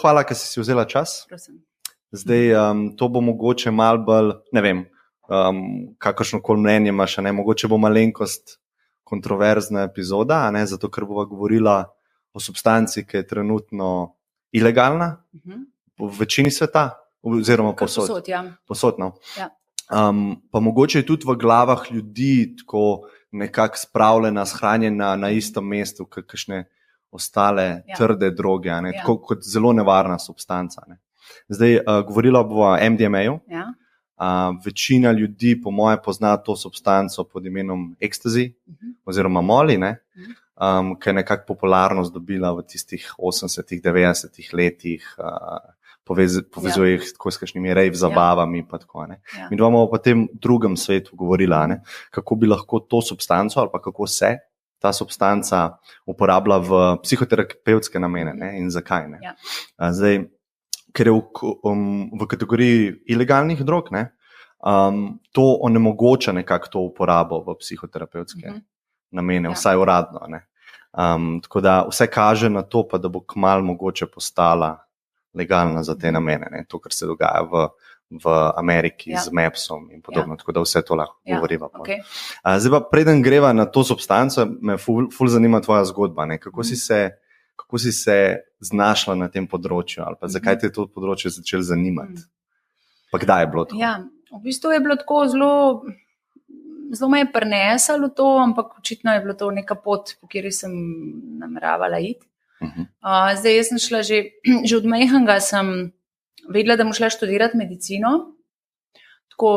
Hvala, ker si vzela čas. Prosim. Zdaj, to bo mogoče malo bolj, ne vem, kakršnokoli mnenje imaš, ne, mogoče bo malenkost kontroverzna epizoda, ne, zato ker bova govorila o substanci, ki je trenutno ilegalna v večini sveta, oziroma posod. Posodno. Ja. Pa mogoče je tudi v glavah ljudi tako nekako spravljena, shranjena na istem mestu, kakšne ostale trde droge, ne, tako kot zelo nevarna substanca. Ne. Zdaj, govorila bova o MDMA-ju. Ja. Večina ljudi, po moje, pozna to substanco pod imenom ecstasy oziroma Molly, ne, ki je nekako popularnost dobila v tistih 80-ih, 90-ih letih, povezuje jih tako s kakšnimi rave zabavami pa tako, ne. Mi bomo pa o tem drugem svetu govorila, ne, kako bi lahko to substanco ali pa kako se ta substanca uporablja v psihoterapevtske namene, ne, in zakaj, ne. Ja. Zdaj, ker je v kategoriji ilegalnih drog, ne, to onemogoča nekako to uporabo v psihoterapevtske namene, vsaj uradno, ne. Tako da vse kaže na to, pa da bo kmalu mogoče postala legalna za te namene, ne, to, kar se dogaja v Ameriki z Mapsom in podobno, tako da vse to lahko govoriva. Okay. Zdaj pa, preden greva na to substanco, me ful zanima tvoja zgodba, ne, kako si se znašla na tem področju ali pa zakaj te je to področje začelo zanimati? Pa kdaj je bilo to? Ja, v bistvu je bilo tako zelo me je prinesalo to, ampak očitno je bilo to neka pot, po kateri sem nameravala iti. Zdaj, jaz sem šla že od majhnega sem vedela, da bom šla študirati medicino. Tako,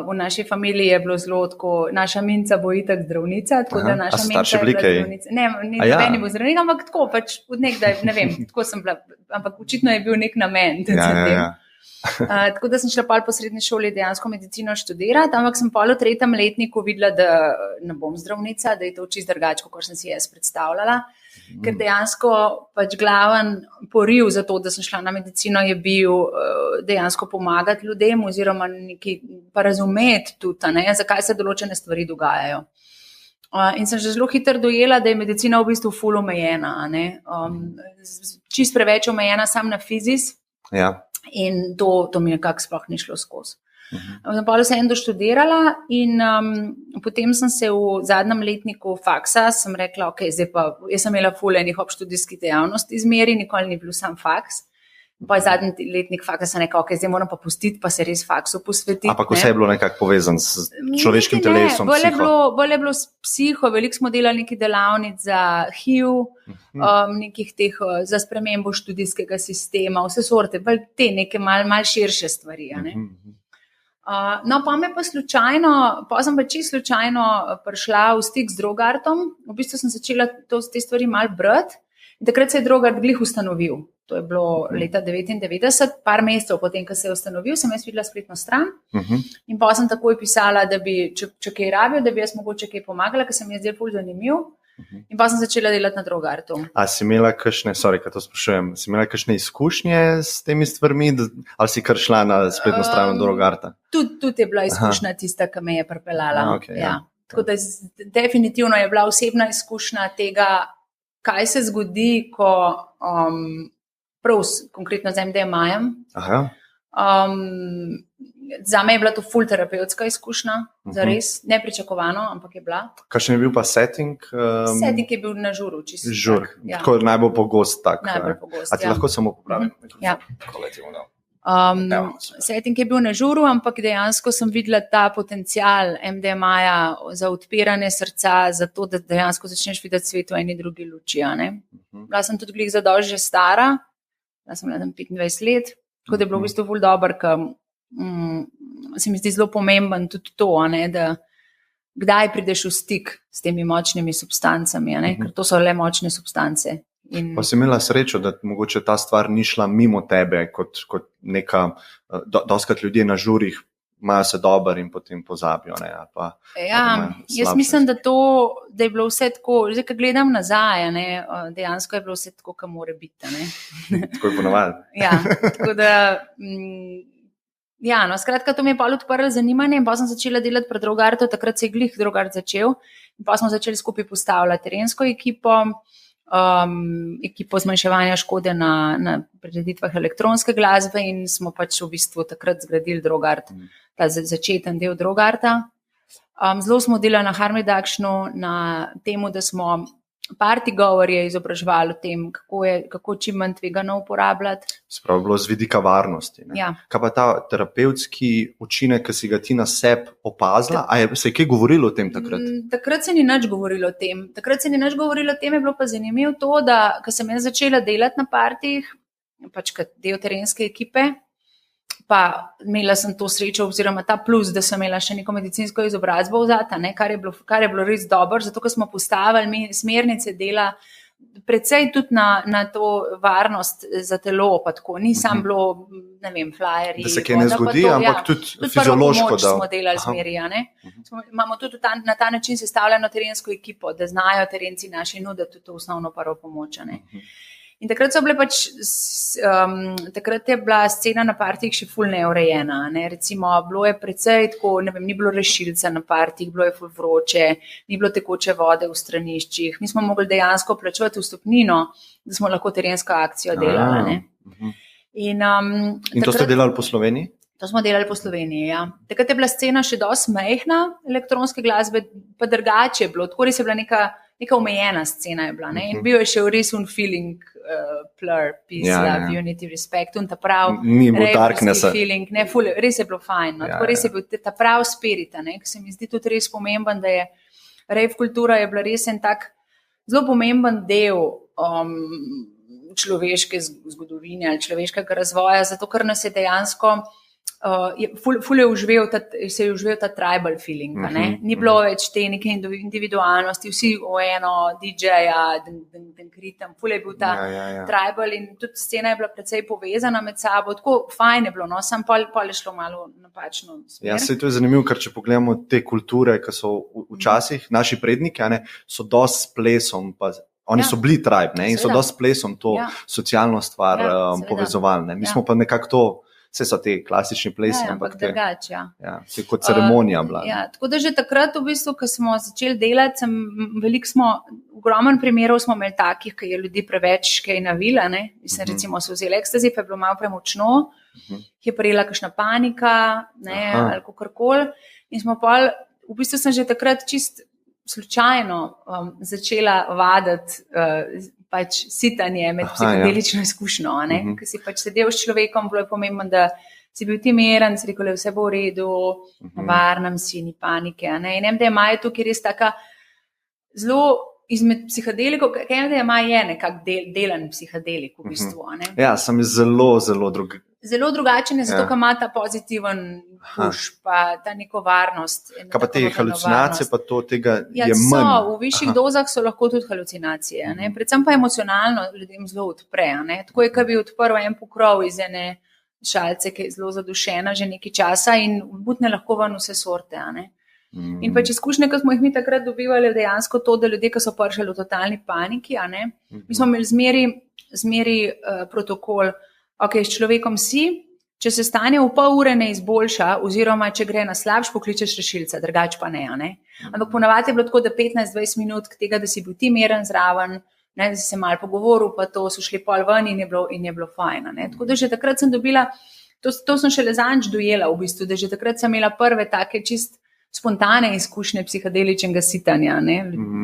v naši familiji je bilo zelo tako, naša Minca bo itak zdravnica, tako da naša Minca je bila zdravnica. Ne, ni bil zdravnik, ampak tako, pač od nekdaj, ne vem, tako sem bila, ampak očitno je bil nek namen. Tako da sem šla pol po srednji šoli dejansko medicino študirati, ampak sem pol v 3. letniku videla, da ne bom zdravnica, da je to čisto drugače, kot sem si jaz predstavljala. Ker dejansko pač glaven poriv za to, da sem šla na medicino, je bil dejansko pomagati ljudem oziroma nekaj pa razumeti tudi, ne, zakaj se določene stvari dogajajo. In sem že zelo hitro dojela, da je medicina v bistvu ful omejena, ne. Čist preveč omejena sam na fizis. Ja. In to mi nekako sploh ni šlo skozi. Sem pa vseeno doštudirala in potem sem se v zadnjem letniku faksa, sem rekla, ok, zdaj pa, jaz sem imela ful enih obštudijskih dejavnosti izmeri, nikoli ni bil sam faks. Pa zadnji letnik faksa sem rekla, ok, zdaj moram pa pustiti, pa se res faksu posvetiti. Ampak vse je bilo nekako povezan s človeškim telesom, psiho? Bolj je bilo s psiho, veliko smo delali nekih delavnic za HIV, nekih teh za spremembo študijskega sistema, vse sorte, bolj te neke mal širše stvari, ne. No, pa me pa slučajno, pa sem pa čisto slučajno prišla v stik z Drogartom, v bistvu sem začela te stvari malo brati in takrat se je Drogart glih ustanovil. To je bilo leta 1999, par mesecev potem, ko se je ustanovil, sem jaz videla spletno stran in pa sem takoj pisala, da bi, če kaj rabijo, da bi jaz mogoče kaj pomagala, ker sem jaz zdaj ful zanimiv. In pa sem začela delati na Drogartu. A si imela kakšne, si imela kakšne izkušnje s temi stvarmi, ali si kar šla na spletno stran Drogarta? Tudi je bila izkušnja tista, ki me je pripeljala. Tako da definitivno je bila osebna izkušnja tega, kaj se zgodi, ko prav konkretno z MDMA-jem. Zame je bila to ful terapevtska izkušnja, zares, nepričakovano, ampak je bila. Kakšen je bil pa setting? Setting je bil na žuru, čisto. Žur, tako najbolj pogost tak. Najbolj pogost, A ti lahko samo popravim? Ja. Setting je bil na žuru, ampak dejansko sem videla ta potencial MDMA-ja za odpiranje srca, za to, da dejansko začneš videti svet v eni drugi luči. Bila sem tudi glih zadosti že stara, bila sem 25 let, tako da je bilo v bistvu ful dobro, ker se mi zdi zelo pomemben tudi to, da kdaj prideš v stik s temi močnimi substancami, ker to so le močne substance. Pa si imela srečo, da mogoče ta stvar ni šla mimo tebe, kot neka, dostikrat ljudje na žurih imajo se dober in potem pozabijo. Jaz mislim, da je bilo vse tako, zdaj, ko gledam nazaj, dejansko je bilo vse tako, kot mora biti. Tako je ponavadi. Tako da skratka, to mi je pa odprlo zanimanje in pa sem začela delati pri Drogartu, takrat se je glih Drogart začel in pa smo začeli skupaj postavljati terensko ekipo. ekipo zmanjševanja škode na prireditvah elektronske glasbe in smo pač v bistvu takrat zgradili Drogart, ta začeten del Drogarta. Zelo smo delali na harm reductionu, na temu, da smo party govorje izobraževali o tem, kako čim manj tvegano uporabljati. Spravo bilo z vidika varnosti. Ja. Kaj pa ta terapevtski učinek, ki si ga ti na sebi opazila? Se je kaj govorilo o tem takrat? Takrat se ni nič govorilo o tem. Je bilo pa zanimivo to, da ko sem jaz začela delati na partijih, pač kot del terenske ekipe, pa imela sem to srečo oziroma ta plus, da sem imela še neko medicinsko izobrazbo vzata, kar je bilo res dobro, zato ker smo postavili smernice dela predvsej tudi na to varnost za telo, pa tako, ni sam bilo, ne vem, flyeri. Da se kaj ne zgodi, ampak tudi fiziološko. Tudi smo delali zmeri, imamo tudi na ta način sestavljeno terensko ekipo, da znajo terenci naši nuditi tudi to osnovno prvo pomoč. In takrat takrat je bila scena na partijih še ful neurejena. Recimo, bilo je precej tako, ne vem, ni bilo rešilca na partijih, bilo je ful vroče, ni bilo tekoče vode v straniščih. Mi smo mogli dejansko plačevati vstopnino, da smo lahko terensko akcijo delali. In to ste delali po Sloveniji? To smo delali po Sloveniji, ja. Takrat je bila scena še dosti majhna, elektronske glasbe, pa drugače je bilo, tako res je bila neka omejena scena je bila, in bil je še res feeling, plur, peace, love, unity, respect, ta prav feeling, res je bilo fajn, tako res je bil ta prav spirit, ki se mi zdi tudi res pomemben, da je rave kultura je bila res en tak zelo pomemben del človeške zgodovine ali človeškega razvoja, zato ker nas je dejansko ful je užvel ta tribal feeling, ni bilo več te neke individualnosti, vsi v eno DJ-ja, den kritem, ful je bil ta tribal in tudi scena je bila precej povezana med sabo, tako fajn je bilo, sam pol je šlo malo napačno smer. Ja, to je zanimivo, ker če pogledamo te kulture, ki so včasih naši predniki, so dosti s plesom, pa oni so bili tribe, in so dosti s plesom to socialno stvar povezovali, mi smo pa nekako to. Vse so te klasični plesi, ampak drugače. Se kot ceremonija bila. Tako da že takrat, v bistvu, ko smo začeli delati, ogromen primerov smo imeli takih, ki je ljudi preveč kaj navila, mislim, recimo so vzeli ekstazi, pa je bilo malo premočno, je prijela kakšna panika, ali kakorkoli. In smo pol, v bistvu sem že takrat čist slučajno začela vaditi pač sitanje med psihodelično izkušnjo, ker si pač sedel s človekom, bilo je pomembno, da si bil ti miren, si rekel, vse bo v redu, varnem si, ni panike. In MDMA je tukaj res taka zelo izmed psihodelikov, MDMA je nekak delen psihodelik v bistvu. Ja, sem zelo, zelo drug. Zelo drugačen je, zato ker ima ta pozitiven push, pa ta neko varnost. Kaj pa te halucinacije, pa to tega je manj? V višjih dozah so lahko tudi halucinacije. Predvsem pa emocionalno ljudem zelo odpre. Tako je, kad bi odprl en pokrov iz ene šalice, ki je zelo zadušena že nekaj časa in butne lahko ven vse sorte. In pač izkušnje, ki smo jih mi takrat dobivali, dejansko to, da ljudje, ki so prišli v totalni paniki, mi smo imeli zmeri protokol, s človekom si, če se stanje v pol ure ne izboljša, oziroma če gre na slabš, pokličeš rešilca, drugače pa ne. Ampak ponavadi je bilo tako, da 15-20 minut k tega, da si bil ti miren zraven, da si se malo pogovoril, pa to so šli pol ven in je bilo fajn. Tako da že takrat sem dobila, to sem šele zadnjič dojela v bistvu, da že takrat sem imela prve take čist spontane izkušnje psihodeličnega sitanja,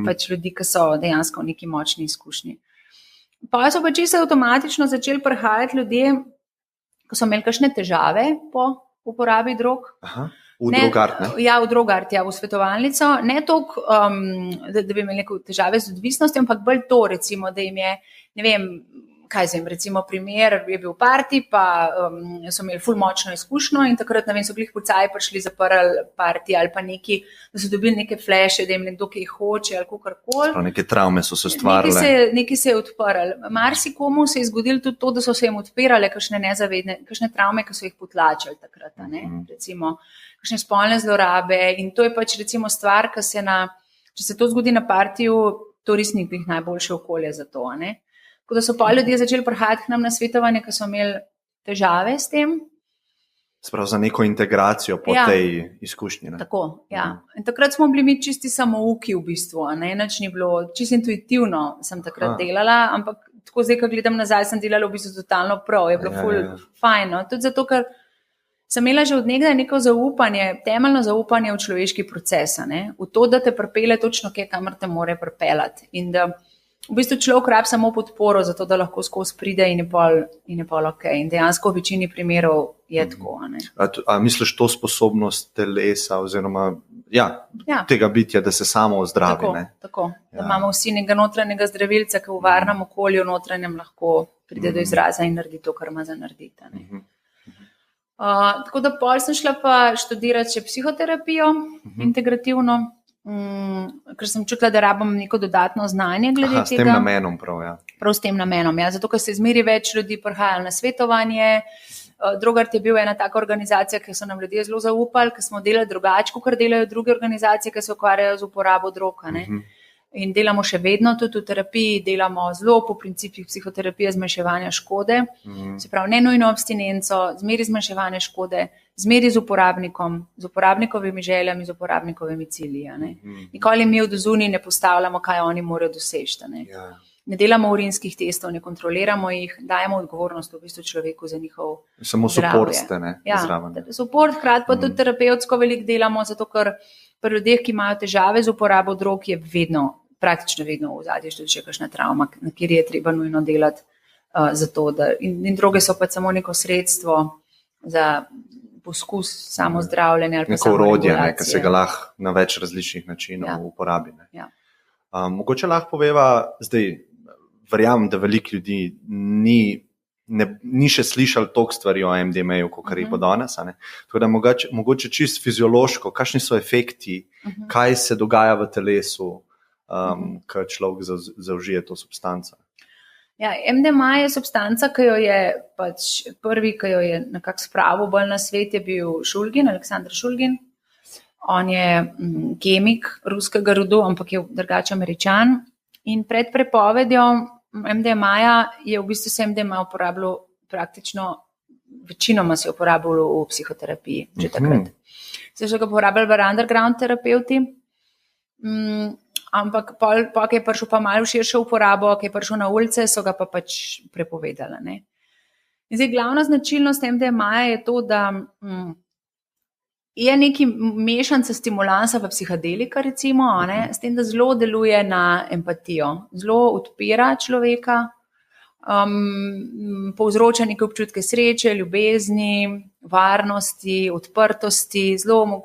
pač ljudi, ki so dejansko v neki močni izkušnji. Pa so pa čisto avtomatično začeli prihajati ljudje, ko so imeli kakšne težave po uporabi drog. V Drogart, ne? Ja, v Drogart, v svetovalnico. Ne toliko, da bi imeli neke težave z odvisnostjo, ampak bolj to, recimo, da jim je, ne vem, kaj zvem, recimo primer, je bil party, pa so imeli ful močno izkušnjo in takrat, ne vem, so glih policaji prišli zaprli party ali pa neki, da so dobili neke fleše, da jim nekdo kaj hoče ali kakorkoli. Neke travme so se stvarile. Neki se je odprli. Marsikomu se je zgodilo tudi to, da so se jim odpirale kakšne nezavedne, kakšne travme, ki so jih potlačili takrat, recimo, kakšne spolne zlorabe in to je pač recimo stvar, če se to zgodi na partiju, to res ni najboljše okolje za to, Tako da so pa ljudje začeli prihajati k nam na svetovanje, ki so imeli težave s tem. Sprav za neko integracijo po tej izkušnji. Ne? Tako, ja. In takrat smo bili mi čisti samouki v bistvu, nič ni bilo, čisto intuitivno sem takrat delala, ampak tako zdaj, ko gledam nazaj, sem delala v bistvu totalno prav, je bilo fajn. No? Tudi zato, ker sem imela že od nekdaj neko zaupanje, temeljno zaupanje v človeški proces, v to, da te pripelje točno kje, kamor te more pripeljati. In da v bistvu človek rabi samo podporo, zato da lahko skozi pride in je pol ok. In dejansko v večini primerov je tako. A misliš to sposobnost telesa oziroma tega bitja, da se samo ozdravi? Tako. Da imamo vsi nekega notranjega zdravilca, ki v varnem okolju notranjem lahko pride do izraza in naredi to, kar ima za narediti. Tako da pol sem šla pa študirati še psihoterapijo, integrativno, ker sem čutila, da rabim neko dodatno znanje glede tega. S tem namenom Prav s tem namenom, zato ker se zmeri več ljudi prihajalo na svetovanje. Drugart je bil ena taka organizacija, ki so nam ljudje zelo zaupali, ker smo delali drugače, kot delajo druge organizacije, ki se ukvarjajo z uporabo drog. In delamo še vedno tudi v terapiji, delamo zelo po principih psihoterapije zmanjševanja škode, se pravi ne nujno abstinenco, zmeri zmanjševanje škode, zmeri z uporabnikom, z uporabnikovimi željami, z uporabnikovimi cilji. Nikoli mi od zunaj ne postavljamo, kaj oni morajo doseči. Ne delamo urinskih testov, ne kontroliramo jih, dajemo odgovornost v bistvu človeku za njihov samo support ste, zraven. Support, hkrati pa tudi terapevtsko veliko delamo, zato ker pri ljudeh, ki imajo težave z uporabo drog, je praktično vedno v zadnji tudi še kakšna travma, na kjer je treba nujno delati za to. In droge so pa samo neko sredstvo za poskus samozdravljenja. Neko orodje, ki se ga lahko na več različnih načinov uporabi. Mogoče lahko poveva, zdaj verjamem, da veliko ljudi ni še slišali toliko stvari o MDMA-ju, kot je po danes. Tako da mogoče čisto fiziološko, kakšni so efekti, kaj se dogaja v telesu, ko človek zaužije to substanco. MDMA je substanca, ki jo je prvi, ki jo je nekako spravil bolj na svet, je bil Šulgin, Aleksandr Šulgin. On je kemik ruskega rodu, ampak je drugače Američan. In pred prepovedjo MDMA-ja je v bistvu se MDMA uporabljal praktično, večinoma se je uporabljal v psihoterapiji že takrat. Se ga uporabljali v underground terapeuti, ampak ki je prišel pa malo širšo uporabo, ki je prišel na ulice, so ga pa pač prepovedali. In zdaj glavna značilnost MDMA-ja je to, da je neki mešanca stimulansa v psihadelika, recimo, s tem, da zelo deluje na empatijo, zelo odpira človeka, povzroča neke občutke sreče, ljubezni, varnosti, odprtosti, zelo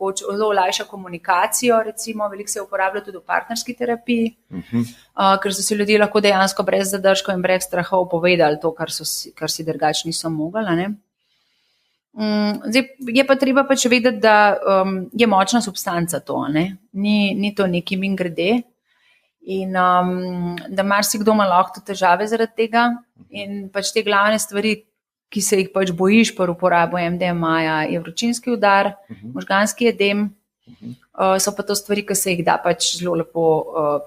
olajša komunikacijo, recimo, veliko se uporablja tudi v partnerski terapiji, ker so si ljudje lahko dejansko brez zadržkov in brez strahov povedali to, kar si drugače niso mogli. Zdaj, je pa treba pač vedeti, da je močna substanca to, ni to neki mingrede in da marsikdo ima lahko težave zaradi tega in pač te glavne stvari, ki se jih pač bojiš pri uporabi MDMA-ja, je vročinski udar, možganski edem, so pa to stvari, ki se jih da pač zelo lepo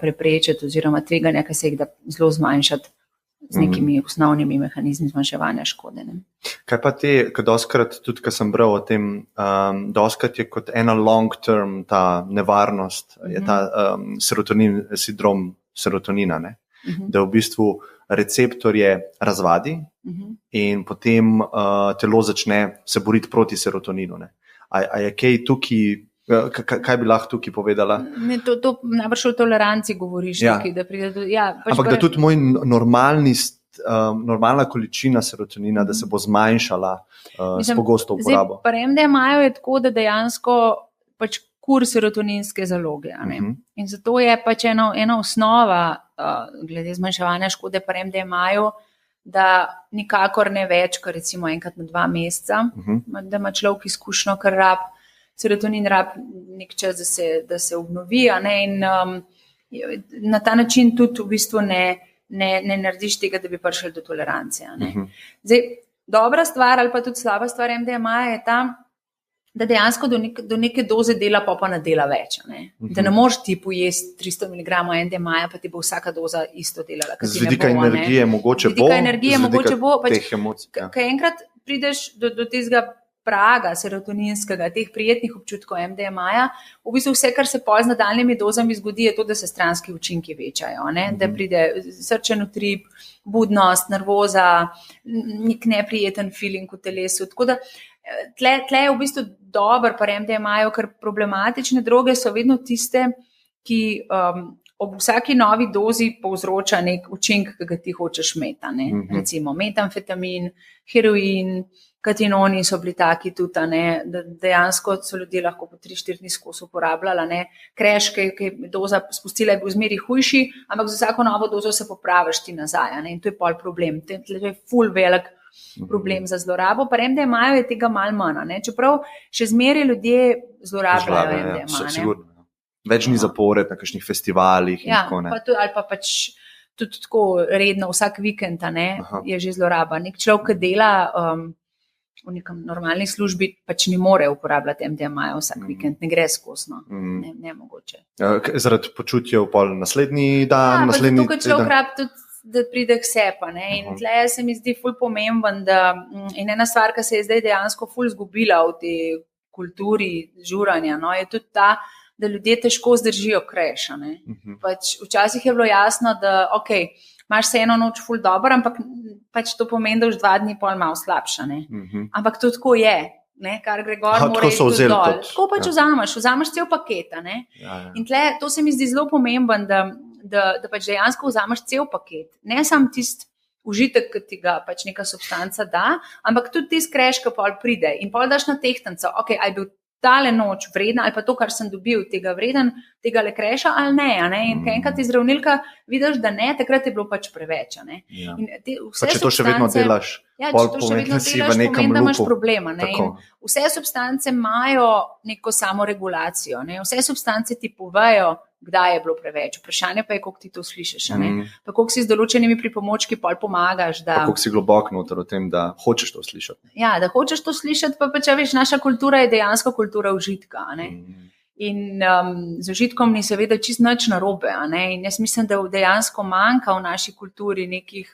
preprečiti oziroma tveganja, ki se jih da zelo zmanjšati z nekimi osnovnimi mehanizmi zmanjševanja škode. Kaj pa ko doskrat, tudi ko sem bral o tem, doskrat je kot ena long term ta nevarnost, je ta sindrom serotonina, da v bistvu receptorje razvadi in potem telo začne se boriti proti serotoninu. A je kaj tukaj, kaj bi lahko tukaj povedala? To najbrž o toleranci govoriš. Tukaj, da pride do, ampak da tudi moj normalna količina serotonina, da se bo zmanjšala s pogosto uporabo. Pri MDMA-ju je tako, da dejansko pač kur serotoninske zaloge. In zato je pač ena osnova glede zmanjševanja škode pri MDMA-ju, da nikakor ne več, kot recimo enkrat na 2 meseca, da ima človek izkušnjo, ker serotonin rab nek čas, da se obnovi, in na ta način tudi v bistvu ne narediš tega, da bi prišel do tolerance. Zdaj, dobra stvar ali pa tudi slaba stvar MDMA je ta, da dejansko do neke doze dela pa ne dela več. Da ne moreš ti pojesti 300 mg MDMA, pa ti bo vsaka doza isto delala. Z vidika energije mogoče bo. Pač, kaj enkrat prideš do tistega praga serotoninskega, teh prijetnih občutkov MDMA-ja, v bistvu vse, kar se pol z nadaljnimi dozami zgodi, je to, da se stranski učinki večajo, da pride srčen utrip, budnost, nervoza, nek neprijeten feeling v telesu. Tako da tle je v bistvu dober pri MDMA-ju, ker problematične droge so vedno tiste, ki ob vsaki novi dozi povzroča nek učinek, ki ga ti hočeš imeti. Recimo metamfetamin, heroin, katinoni so bili taki tudi, da dejansko so ljudje lahko po 3-4 dni skozi uporabljali. Kreš, ki je doza spustila, je bil zmeri hujši, ampak za vsako novo dozo se popraviš ti nazaj. In to je pol problem. To je ful velik problem za zlorabo. Pa MDMA je tega malo manj. Čeprav še zmeri ljudje zlorabljajo MDMA. Sigurno. Več ni zapored na kakšnih festivalih. Ali pa pač tudi tako redno, vsak vikend je že zloraba. Nek človek, ki dela v nekem normalni službi, pač ne more uporabljati MDMA vsak vikend, ne gre skozi. Ne mogoče. Zaradi počutja v pol naslednji dan, naslednji teden. Tukaj človek rab tudi, da pride k sebi. In tle se mi zdi ful pomemben, in ena stvar, ki se je zdaj dejansko ful zgubila v tej kulturi žuranja, je tudi ta, da ljudje težko zdržijo kreš. Pač včasih je bilo jasno, da imaš se eno noč ful dobro, ampak pač to pomeni, da už 2 dni pol malo slabša. Ampak to tako je, kar gre gor, mora iti tudi dol. Tako pač vzameš cel paket. In tle, to se mi zdi zelo pomemben, da pač dejansko vzameš cel paket. Ne samo tisti užitek, ki ti ga pač neka substanca da, ampak tudi tisti kreš, ki pol pride. In pol daš na tehtnico, ali je bil tale noč vredna, ali pa to, kar sem dobil, tega vreden, tega le kreša, ali ne. In kaj enkrat iz zdravnilka vidiš, da ne, takrat je bilo pač preveč. Pa če to še vedno delaš, pol pomeni, da si v nekem da imaš problema. Vse substance imajo neko samoregulacijo. Vse substance ti povejo, kdaj je bilo preveč. Vprašanje pa je, koliko ti to slišiš. Pa koliko si z določenimi pripomočki pol pomagaš. Pa koliko si globok noter v tem, da hočeš to slišati. Ja, da hočeš to slišati, pa če veš, naša kultura je dejansko kultura užitka. In z užitkom ni seveda čisto nič narobe. In jaz mislim, da dejansko manjka v naši kulturi nekih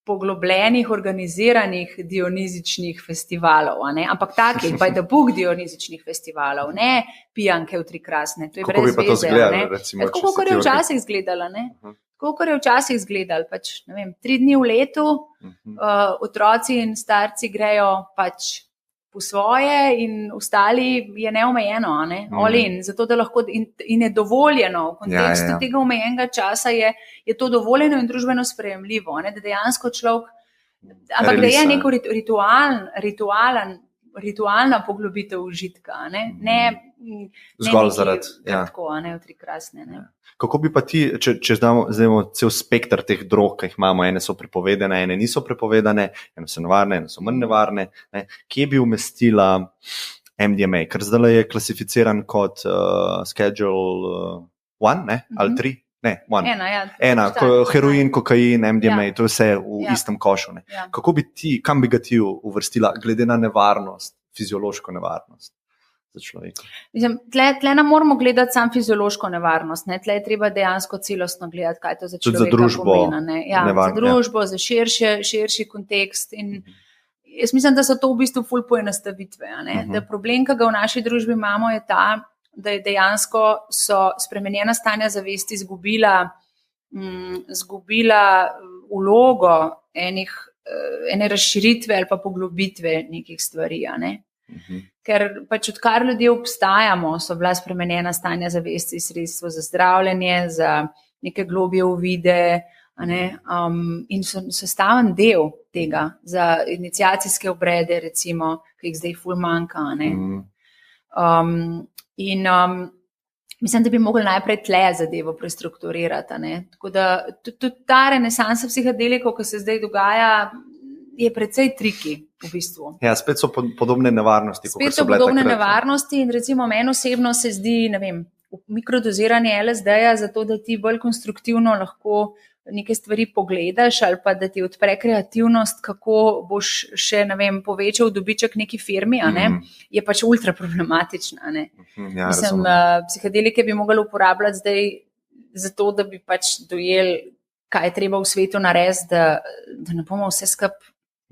poglobljenih, organiziranih dionizičnih festivalov, ampak takih, by the book dionizičnih festivalov, ne pijanke v Trikrasne, to je brez veze. Kako bi pa to izgledalo? Tako, kot je včasih izgledalo, Tako, kot je včasih izgledalo, pač, 3 dni v letu, otroci in starci grejo pač po svoje in ostali je neomejeno, all in, zato da lahko in je dovoljeno v kontekstu tega omejenega časa je to dovoljeno in družbeno sprejemljivo, da dejansko človek, ampak da je neko ritualna poglobitev užitka, ne zgolj zaradi tako, v Trikrasne. Kako bi pa ti, če zdajmo cel spektr teh drog, ki jih imamo, ene so prepovedane, ene niso prepovedane, ene so nevarne, ene so manj nevarne, kje bi umestila MDMA, ker zdaj je klasificiran kot Schedule 1, ali 3? Ne, 1. Heroin, kokain, MDMA, to je vse v istem košu. Kako bi ti, kam bi ga ti uvrstila, glede na nevarnost, fiziološko nevarnost za človeka? Mislim, tle ne moramo gledati samo fiziološko nevarnost, tle je treba dejansko celostno gledati, kaj to za človeka pomeni. Za družbo, za širši kontekst. In jaz mislim, da so to v bistvu ful poenostavitve. Da problem, ki ga v naši družbi imamo, je ta, da je dejansko so spremenjena stanja zavesti izgubila vlogo ene razširitve ali pa poglobitve nekih stvari. Ker pač odkar ljudje obstajamo, so bila spremenjena stanja zavesti sredstvo za zdravljenje, za neke globje uvide, in so sestaven del tega za iniciacijske obrede, recimo, ki jih zdaj ful manjka. Mislim, da bi mogli najprej tle zadevo prestrukturirati. Tako da tudi ta renesansa psihadelikov, ki se zdaj dogaja, je precej triki v bistvu. Ja, spet so podobne nevarnosti. Spet so podobne nevarnosti in recimo meni osebno se zdi, mikrodoziranje LSD-ja zato, da ti bolj konstruktivno lahko neke stvari pogledaš ali pa da ti odpre kreativnost, kako boš še, povečal dobiček neki firmi, je pač ultra problematična. Mislim, psihadelike bi mogli uporabljati zdaj zato, da bi pač dojeli, kaj je treba v svetu narediti, da ne bomo vse skupaj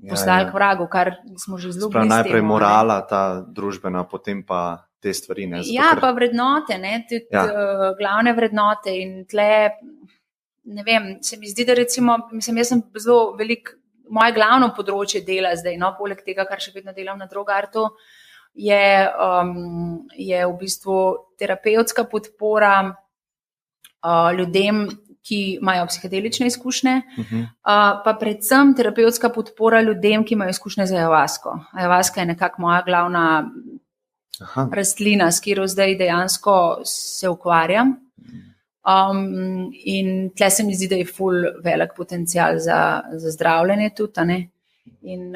poslali k vragu, kar smo že zelo blizu. Najprej morala ta družbena, potem pa te stvari. Pa vrednote, tudi glavne vrednote in tle, ne vem, se mi zdi, da recimo, jaz sem zelo velik, moje glavno področje dela zdaj, poleg tega, kar še vedno delam na Drogartu, je v bistvu terapevtska podpora ljudem, ki imajo psihedelične izkušnje, pa predvsem terapevtska podpora ljudem, ki imajo izkušnje z ayahuasko. Ayahuaska je nekako moja glavna rastlina, s katero zdaj dejansko se ukvarjam. In tle se mi zdi, da je ful velik potencial za zdravljenje tudi, in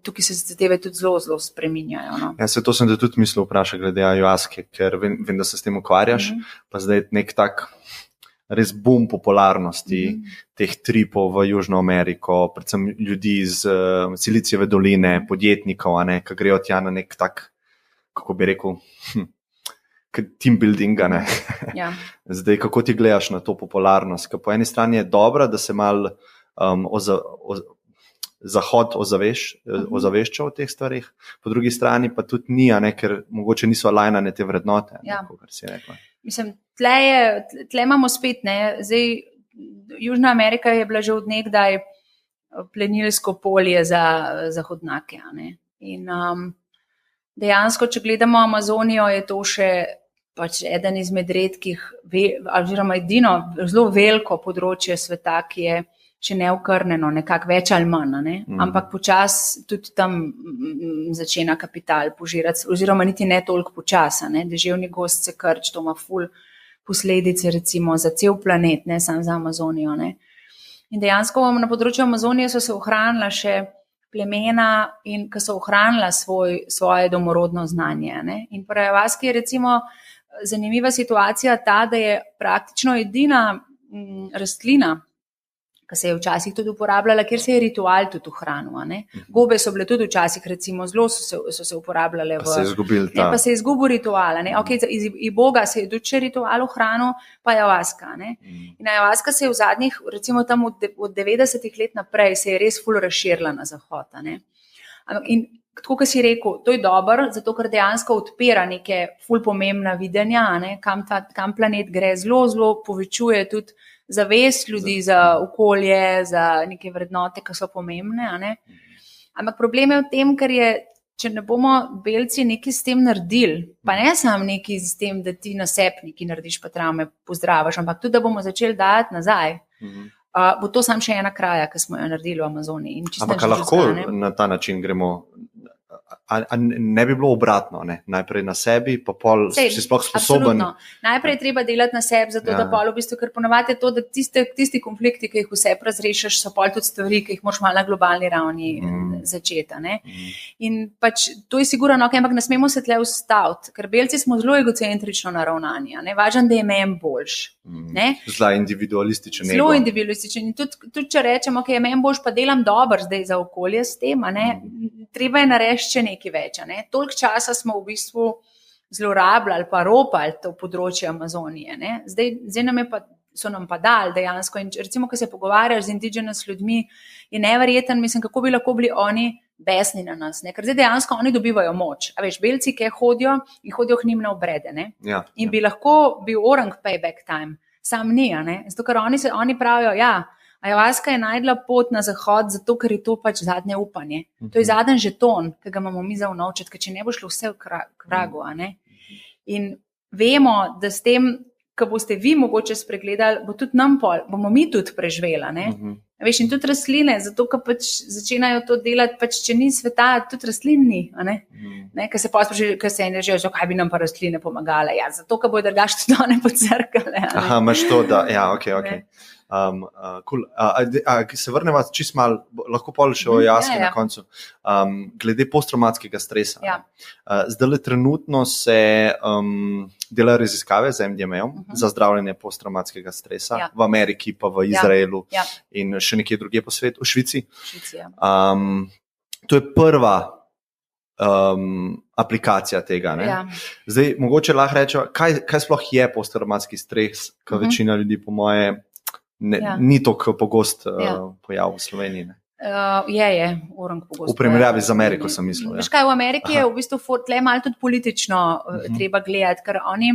tukaj se zadeve tudi zelo, zelo spreminjajo. Ja, to sem te tudi mislil vprašati glede ayahuaske, ker vem, da se s tem ukvarjaš, pa zdaj je nek tak res boom popularnosti teh tripov v Južno Ameriko, predvsem ljudi iz Silicijeve doline, podjetnikov, ki grejo tja na nek tak, kako bi rekel, team buildinga. Ja. Zdaj, kako ti gledaš na to popularnost? Ker po eni strani je dobra, da se mal Zahod ozavešča o teh stvarih, po drugi strani pa tudi ni, ker mogoče niso alajnane te vrednote, kar si rekla. Mislim, tle imamo spet, zdaj Južna Amerika je bila že od nekdaj plenilsko polje za zahodnjake. In dejansko, če gledamo Amazonijo, je to še pač eden izmed redkih, oziroma edino zelo veliko področje sveta, ki je še neokrnjeno, nekako več ali manj, ampak počasi tudi tam začenja kapital požirati, oziroma niti ne toliko počasa, deževni gozd se krč, to ima ful posledice recimo za cel planet, ne samo za Amazonijo. In dejansko na področju Amazonije so se ohranila še plemena, in ki so ohranila svoje domorodno znanje. In pri ayahuaski je recimo zanimiva situacija ta, da je praktično edina rastlina, ki se je včasih tudi uporabljala, kjer se je ritual tudi ohranil. Gobe so bile tudi včasih, recimo, zelo so se uporabljale. Pa se je izgubil ta. Pa se je izgubil ritual. Okay, iz Boga se je tudi še ritual ohranil, pa ayahuaska. In ayahuaska se je v zadnjih, recimo tam od 90-ih let naprej, se je res ful razširila na zahod. In tako, kot si rekel, to je dobro, zato ker dejansko odpira neke ful pomembna videnja, kam planet gre, zelo, zelo povečuje tudi zavest ljudi za okolje, za neke vrednote, ki so pomembne. Ampak problem je v tem, ker je, če ne bomo belci nekaj s tem naredili, pa ne samo nekaj s tem, da ti na sebi nekaj narediš, pa travme pozdravaš, ampak tudi, da bomo začeli dajati nazaj, bo to samo še ena kraja, ki smo jo naredili v Amazoniji. Ampak lahko na ta način gremo. A ne bi bilo obratno, najprej na sebi, pa pol si sploh sposoben. Absolutno. Najprej je treba delati na sebi, zato da pol v bistvu, ker ponovadi je to, da tisti konflikti, ki jih vse razrešiš, so pol tudi stvari, ki jih moraš malo na globalni ravni začeti. In pač to je sigurno, ampak ne smemo se tle ustaviti, ker belci smo zelo egocentrično naravnani, važno, da je meni boljš. Zelo individualističen. Zelo individualističen. In tudi če rečemo, ok, je meni boljš, pa delam dobro zdaj za okolje s tem, treba je narediti še nekaj več. Toliko časa smo v bistvu zlorabljali pa ropali to področje Amazonije. Zdaj so nam pa dali dejansko. In recimo, ko se pogovarjaš z indigenous ljudmi, je neverjeten, mislim, kako bi lahko bili oni besni na nas. Ker zdaj dejansko oni dobivajo moč. A veš, belci, ki hodijo k njim na obrede. In bi lahko bil orang payback time. Sam ni, zato ker oni pravijo, ayahuaska je najdla pot na zahod, zato ker je to pač zadnje upanje. To je zadnji žeton, ki ga imamo mi za unovčiti, ker če ne bo šlo vse k vragu. In vemo, da s tem, ko boste vi mogoče spregledali, bomo mi tudi preživeli. Veš, in tudi rastline, zato ker pač začenjajo to delati, pač če ni sveta, tudi rastlin ni. Ker se ene že, kaj bi nam pa rastline pomagale. Zato, ker bojo drugače tudi one pocrkale. Aha, imaš to, da, ok. Cool. Se vrnemo čisto malo, lahko pol še o ayahuaski na koncu. Glede posttraumatskega stresa. Zdaj trenutno se delajo raziskave z MDMA-om za zdravljenje posttraumatskega stresa v Ameriki, pa v Izraelu in še nekje drugje po svetu, v Švici. To je prva aplikacija tega. Zdaj, mogoče lahko rečemo, kaj sploh je posttraumatski stres, ker večina ljudi po moje ni tako pogost pojav v Sloveniji. Je orang pogosto. V primerjavi z Ameriko sem mislil. Veš kaj, v Ameriki je v bistvu tle malo tudi politično treba gledati, ker oni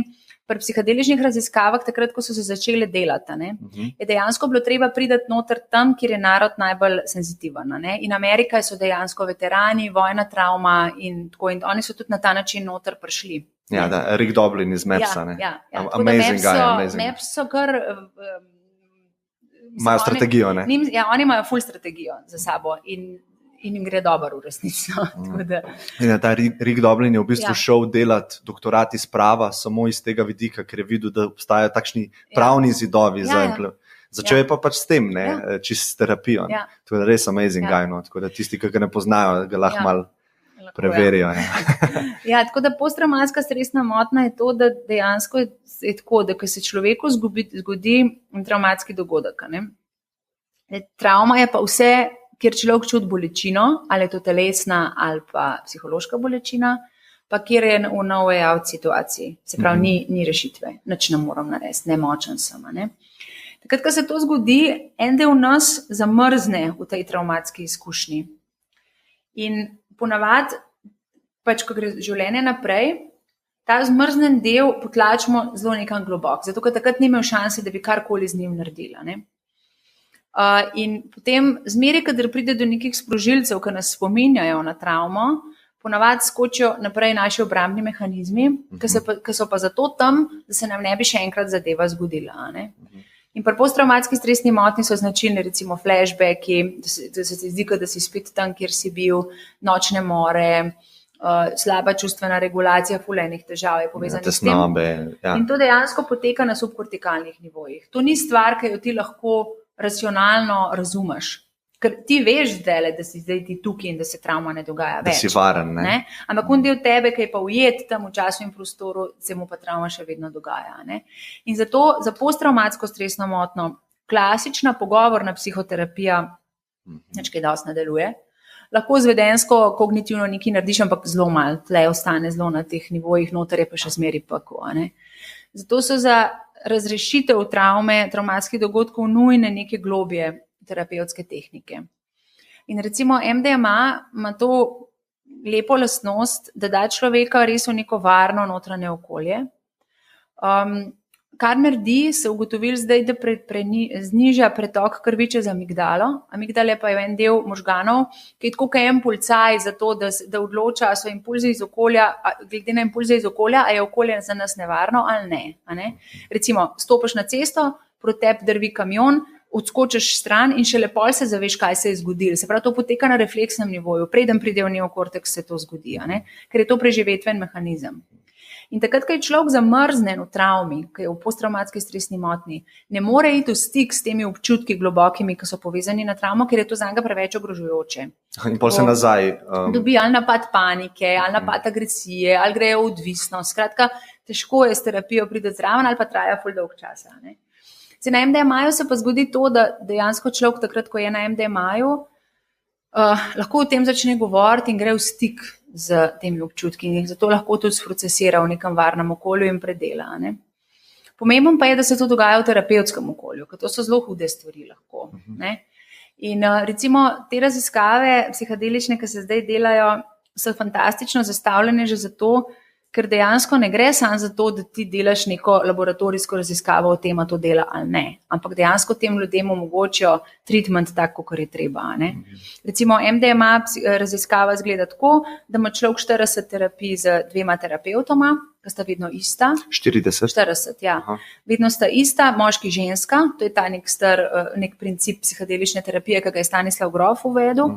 pri psihadeličnih raziskavah, takrat, ko so se začele delati, je dejansko bilo treba priti noter tam, kjer je narod najbolj senzitiven. In Amerika so dejansko veterani, vojna, travma in tako. In oni so tudi na ta način noter prišli. Ja, da, Rick Doblin iz Mapsa. Amazing guy. Maps so kar... Imajo strategijo, ne? Oni imajo full strategijo za sabo in jim gre dobro v resnici. Ta Rick Doblin je v bistvu šel delati doktorat iz prava samo iz tega vidika, ker je videl, da obstajajo takšni pravni zidovi za Začel je pa pač s tem, čist s terapijo. To je res amazing guy, tako da tisti, ki ga ne poznajo, ga lahko malo preverijo. Tako da posttraumatska stresna motnja je to, da dejansko je tako, da ko se človeku zgodi travmatski dogodek. Travma je pa vse, kjer človek čuti bolečino, ali je to telesna ali pa psihološka bolečina, pa kjer je v no way out situaciji. Se pravi, ni rešitve, nič ne moram narediti, nemočen sem. Takrat, ko se to zgodi, en del nas zamrzne v tej travmatski izkušnji. In ponavadi, pač, ko gre življenje naprej, ta zmrznen del potlačimo zelo nekam globok, zato ker takrat ni imel šanse, da bi karkoli z njim naredila. In potem zmeraj, kadar pride do nekih sprožilcev, ki nas spominjajo na travmo, ponavadi skočijo naprej naši obrambni mehanizmi, ki so pa zato tam, da se nam ne bi še enkrat zadeva zgodila. In pri posttraumatski stresni motnji so značilni recimo flashbacki, da se ti zdi, da si spet tam, kjer si bil, nočne more, slaba čustvena regulacija, ful enih težav je povezana s tem. In to dejansko poteka na subkortikalnih nivojih. To ni stvar, ki jo ti lahko racionalno razumeš. Ker ti veš zdaj, da si zdaj ti tukaj in da se travma ne dogaja več. Da si varen, ne? Ampak on del tebe, ki je pa ujet tam v času in prostoru, se mu pa travma še vedno dogaja. In zato za posttraumatsko stresno motnjo klasična pogovorna psihoterapija nič kaj dosti ne deluje. Lahko izvedensko, kognitivno nekaj narediš, ampak zelo malo, tle ostane zelo na teh nivojih, noter je pa še zmeri pako. Zato so za razrešitev travme, travmatskih dogodkov nujne neke globje terapevtske tehnike. In recimo MDMA ima to lepo lastnost, da da človeka res v neko varno notranje okolje. Kar naredi, se ugotovili zdaj, da zniža pretok krvi čez amigdalo. Amigdala je pa en del možganov, ki je tako kot en pulcaj za to, da odloča, so impulzi iz okolja, glede na impulze iz okolja, a je okolje za nas nevarno ali ne. Recimo, stopiš na cesto, proti tebi drvi kamion, odskočiš stran in šele pol se zaveš, kaj se je zgodilo. Se pravi, to poteka na refleksnem nivoju, preden pride v neokorteks, se to zgodi, ker je to preživetven mehanizem. In takrat, ko je človek zamrznen v travmi, ko je v posttraumatski stresni motnji, ne more iti v stik s temi občutki globokimi, ki so povezani na travmo, ker je to zanj preveč ogrožujoče. In pol se nazaj. Dobi ali napad panike, ali napad agresije, ali grejo v odvisnost. Skratka, težko je s terapijo priti zraven ali pa traja ful dolg časa. Na MDMA-ju se pa zgodi to, da dejansko človek takrat, ko je na MDMA-ju, lahko o tem začne govoriti in gre v stik z temi občutki in jih zato lahko tudi sprocesira v nekem varnem okolju in predela. Pomembno pa je, da se to dogaja v terapevtskem okolju, ker to so zelo hude stvari lahko. In recimo te raziskave psihadelične, ki se zdaj delajo, so fantastično zastavljene že zato, ker dejansko ne gre samo za to, da ti delaš neko laboratorijsko raziskavo o tem, a to dela ali ne, ampak dejansko tem ljudem omogočijo treatment tako, kot je treba. Recimo MDMA raziskava izgleda tako, da ima človek 40 terapij z 2 terapevtoma, ki sta vedno ista. 40, ja. Aha. Vedno sta ista, moški, ženska, to je ta nek princip psihadelične terapije, ki ga je Stanislav Grof uvedel.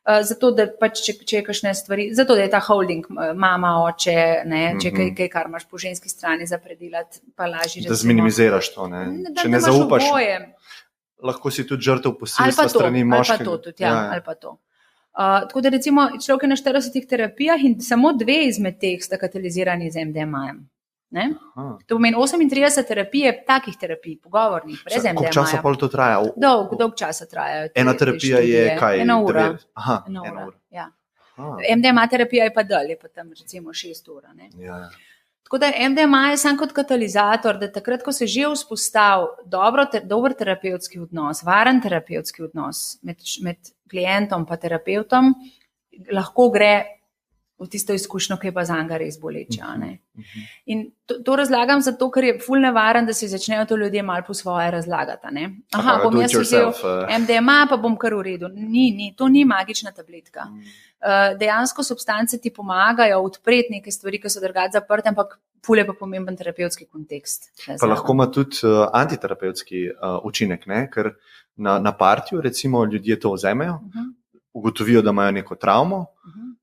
Zato, da pač, če je kakšne stvari, zato, da je ta holding, mama, oče, če kaj, kar imaš po ženski strani za predelati, pa lažje. Da zminimiziraš to, ne? Če ne zaupaš, lahko si tudi žrtev posilstva strani moškega. Ali pa to tudi, ali pa to. Tako da recimo človek je na 40 terapijah in samo 2 izmed teh sta katalizirani z MDMA-jem. To pomeni 38 terapije, takih terapij, pogovornih, brez MDMA-ja. Koliko časa pa to traja? Dolg časa traja. Ena terapija je kaj? 1 ura. Aha, 1 ura. Ja. MDMA terapija je pa dalje, pa tam recimo 6 ur. Tako da MDMA je sam kot katalizator, da takrat, ko se že vzpostavi dober terapevtski odnos, varen terapevtski odnos med klientom pa terapevtom, lahko gre v tisto izkušnjo, ki je pa zanga res boleča. In to razlagam zato, ker je ful nevaren, da si začnejo to ljudje malo po svoje razlagati. Aha, bom jaz vzel MDMA, pa bom kar v redu. To ni magična tabletka. Dejansko substance ti pomagajo odpreti neke stvari, ki so drugače zaprte, ampak ful je pa pomemben terapevtski kontekst. Pa lahko ima tudi antiterapevtski učinek, ne? Ker na partiju recimo ljudje to vzamejo, ugotovijo, da imajo neko travmo,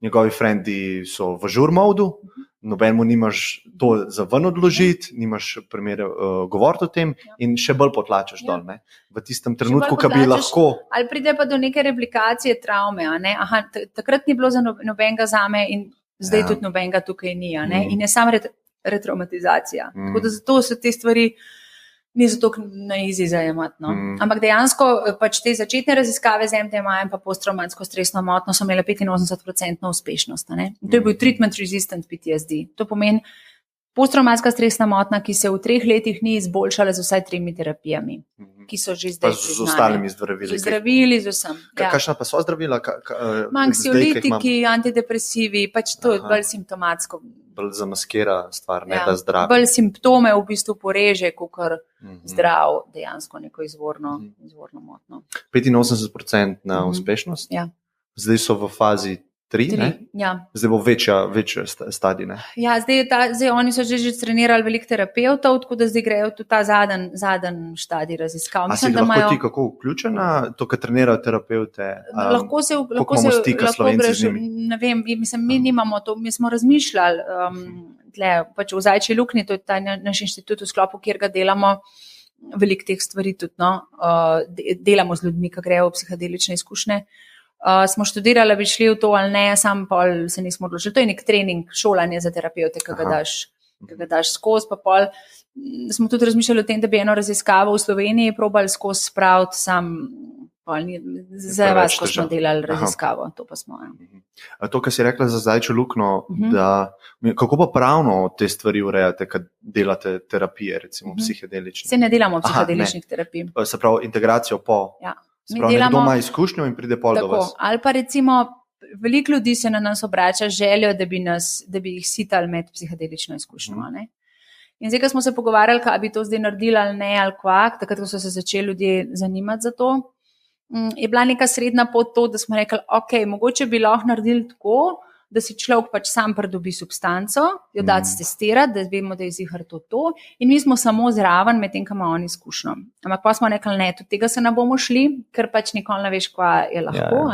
njegovi frendi so v žur modu, nobenemu nimaš to za ven odložiti, nimaš primere govoriti o tem in še bolj potlačaš dol. Ne? V tistem trenutku, ko bi lahko... Ali pride pa do neke replikacije travme, Aha, takrat ni bilo za nobenega zame in zdaj tudi nobenega tukaj ni, in je sam retraumatizacija. Tako da zato so te stvari ni zato na izi zajemati. Ampak dejansko pač te začetne raziskave z MDMA in pa posttraumatsko stresno motnjo so imele 85% uspešnost. To je bil treatment resistant PTSD. To pomeni posttraumatska stresna motnja, ki se v 3 letih ni izboljšala z vsaj 3 terapijami, ki so že zdaj priznane. Z ostalimi zdravili. Z zdravili, z vsem. Kakšna pa so zdravila? Anksiolitiki, antidepresivi, pač to je bolj simptomatsko. Bolj zamaskira stvar, ne da zdravi. Bolj simptome v bistvu poreže, kakor zdrav dejansko neko izvorno motno. 85% na uspešnost? Ja. Zdaj so v fazi 3, ne? Ja. Zdaj bo večja stadij, ne? Ja, zdaj oni so že trenirali veliko terapeutov, tako da zdaj grejo tudi ta zadnji stadij raziskav. A si lahko ti kako vključena, to, kar trenirajo terapeute? Lahko greš, ne vem, mi nimamo to, mi smo razmišljali, pač v Zajčji luknji, to je ta naš inštitut v sklopu, kjer ga delamo, veliko teh stvari tudi, delamo z ljudmi, ki grejo v psihadelične izkušnje. Smo študirali, bi šli v to ali ne, sam pol se nismo odločili. To je nek trening, šolanje za terapeute, ki ga daš skozi, pa pol. Smo tudi razmišljali o tem, da bi eno raziskavo v Sloveniji probali skozi spraviti, sam pol za vas, ko smo delali raziskavo. To pa smo. To, kar si rekla za Zajčjo luknjo, kako pa pravno te stvari urejate, kad delate terapije, recimo psihedelične? Se ne delamo psihedeličnih terapij. Se pravi, integracijo po... Ja. Sprav, nekdo ima izkušnjo in pride pol do vas. Ali pa recimo, veliko ljudi se na nas obrača željo, da bi jih sitali med psihedelično izkušnjo. In zdaj, ko smo se pogovarjali, kaj bi to zdaj naredili ali ne, ali kvak, takrat, ko so se začeli ljudje zanimati za to, je bila neka srednja pot to, da smo rekli, ok, mogoče bi lahko naredili tako, da si človek pač sam pridobi substanco, jo da testirati, da vemo, da je zihar to, in mi smo samo zraven med tem, ko ima on izkušnjo. Ampak pa smo rekli, ne, tudi tega se ne bomo šli, ker pač nikoli ne veš, kva je lahko,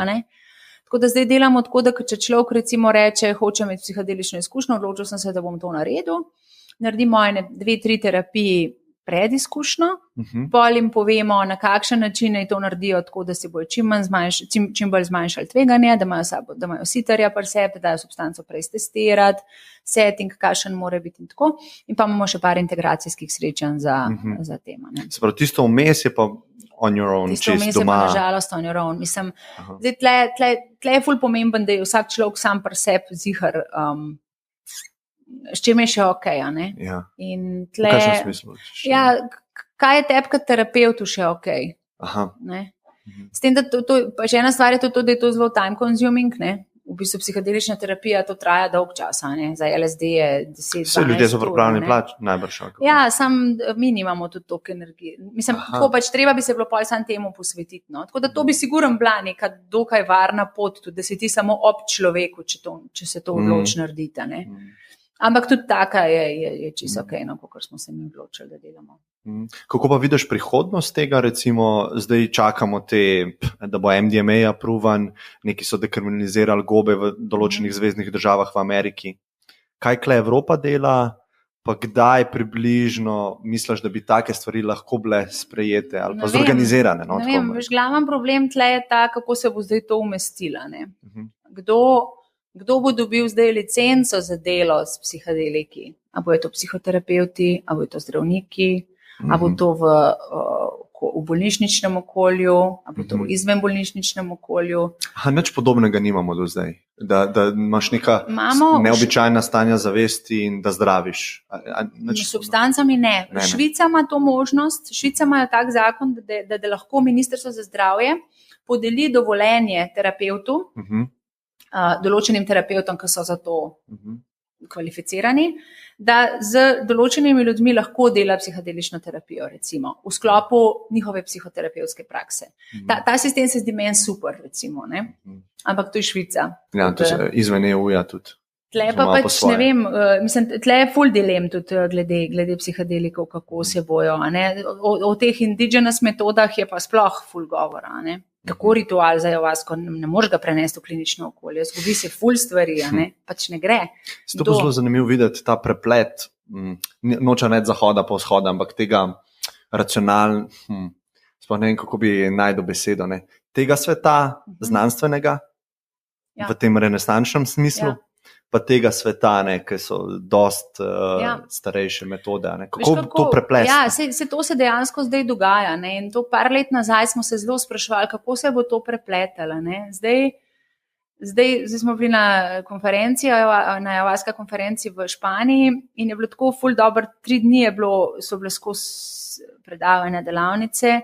Tako da zdaj delamo tako, da če človek recimo reče, hoče imeti psihedelično izkušnjo, odločil sem se, da bom to naredil, naredimo 2-3 terapiji pred izkušnjo, pol jim povemo, na kakšen način naj to naredijo, tako da si bojo čim bolj zmanjšali tveganje, da imajo sitarja pri sebi, da jo substanco prej testirati, setting, kakšen mora biti in tako. In pa imamo še par integracijskih srečanj za tema. Se pravi, tisto vmes je pa on your own, tisto vmes je pa nažalost on your own. Mislim, zdaj tle je ful pomemben, da je vsak človek sam pri sebi zihar, s čim je še okej, ne? Ja. In v kakšnem smislu? Ja, kaj je tebi kot terapeutu še okej? Ne? S tem, da pa še ena stvar je to, da je to zelo time consuming, ne? V bistvu psihedelična terapija, to traja dolg časa, ne? Za LSD je 10-12 Vse ljudje so pripravljeni plačati, najbrž. Ja, mi nimamo tudi toliko energije. Mislim, tako pač treba bi se bilo pol sam temu posvetiti, no? Tako da to bi sigurno bila neka dokaj varna pot, tudi da si ti samo ob človeku, če se to odloči narediti, ne? Ampak tudi taka je čisto okej, kot smo se mi odločili, da delamo. Kako pa vidiš prihodnost tega, recimo zdaj čakamo da bo MDMA approvan, neki so dekriminalizirali gobe v določenih zveznih državah v Ameriki. Kaj kle Evropa dela, pa kdaj približno misliš, da bi take stvari lahko bile sprejete ali pa zorganizirane? Ne vem, glaven problem tle je ta, kako se bo zdaj to umestila, ne? Kdo bo dobil zdaj licenco za delo s psihedeliki? A bojo to psihoterapeuti, a bojo to zdravniki, a bo to v v bolnišničnem okolju, ali to v izven bolnišničnem okolju. Nič podobnega nimamo do zdaj, da imaš neka neobičajna stanja zavesti in da zdraviš. S substancami ne. Švica ima to možnost, Švica ima tak zakon, da lahko Ministrstvo za zdravje podeli dovoljenje terapevtu, določenim terapevtom, ki so za to kvalificirani, da z določenimi ljudmi lahko dela psihadelično terapijo, recimo, v sklopu njihove psihoterapevtske prakse. Ta sistem se zdi meni super, recimo, ne? Ampak to je Švica. Ja, to je izven EU-ja tudi. Tle pa pač, ne vem, mislim, tle je ful dilem tudi glede psihadelikov, kako se bojo, ne? O teh indigenous metodah je pa sploh ful govora, ne? Kako ritual za ayahuasco, ne moreš ga prenesti v klinično okolje, zgodi se ful stvari, ne? Pač ne gre. To bo zelo zanimivo videti, ta preplet, noča ne zahoda pa vzhoda, ampak tega sploh ne vem, kako bi najdel besedo, ne? Tega sveta znanstvenega, v tem renesančnem smislu, pa tega sveta, ne, ki so dost starejše metode. Ne. Kako to preplesti? Ja, to se dejansko zdaj dogaja. Ne. In to par let nazaj smo se zelo spraševali, kako se bo to prepletalo. Zdaj smo bili na konferenci, na ayahuasca konferenci v Španiji in je bilo tako ful dobro, 3 dni so bile skozi predavanja, delavnice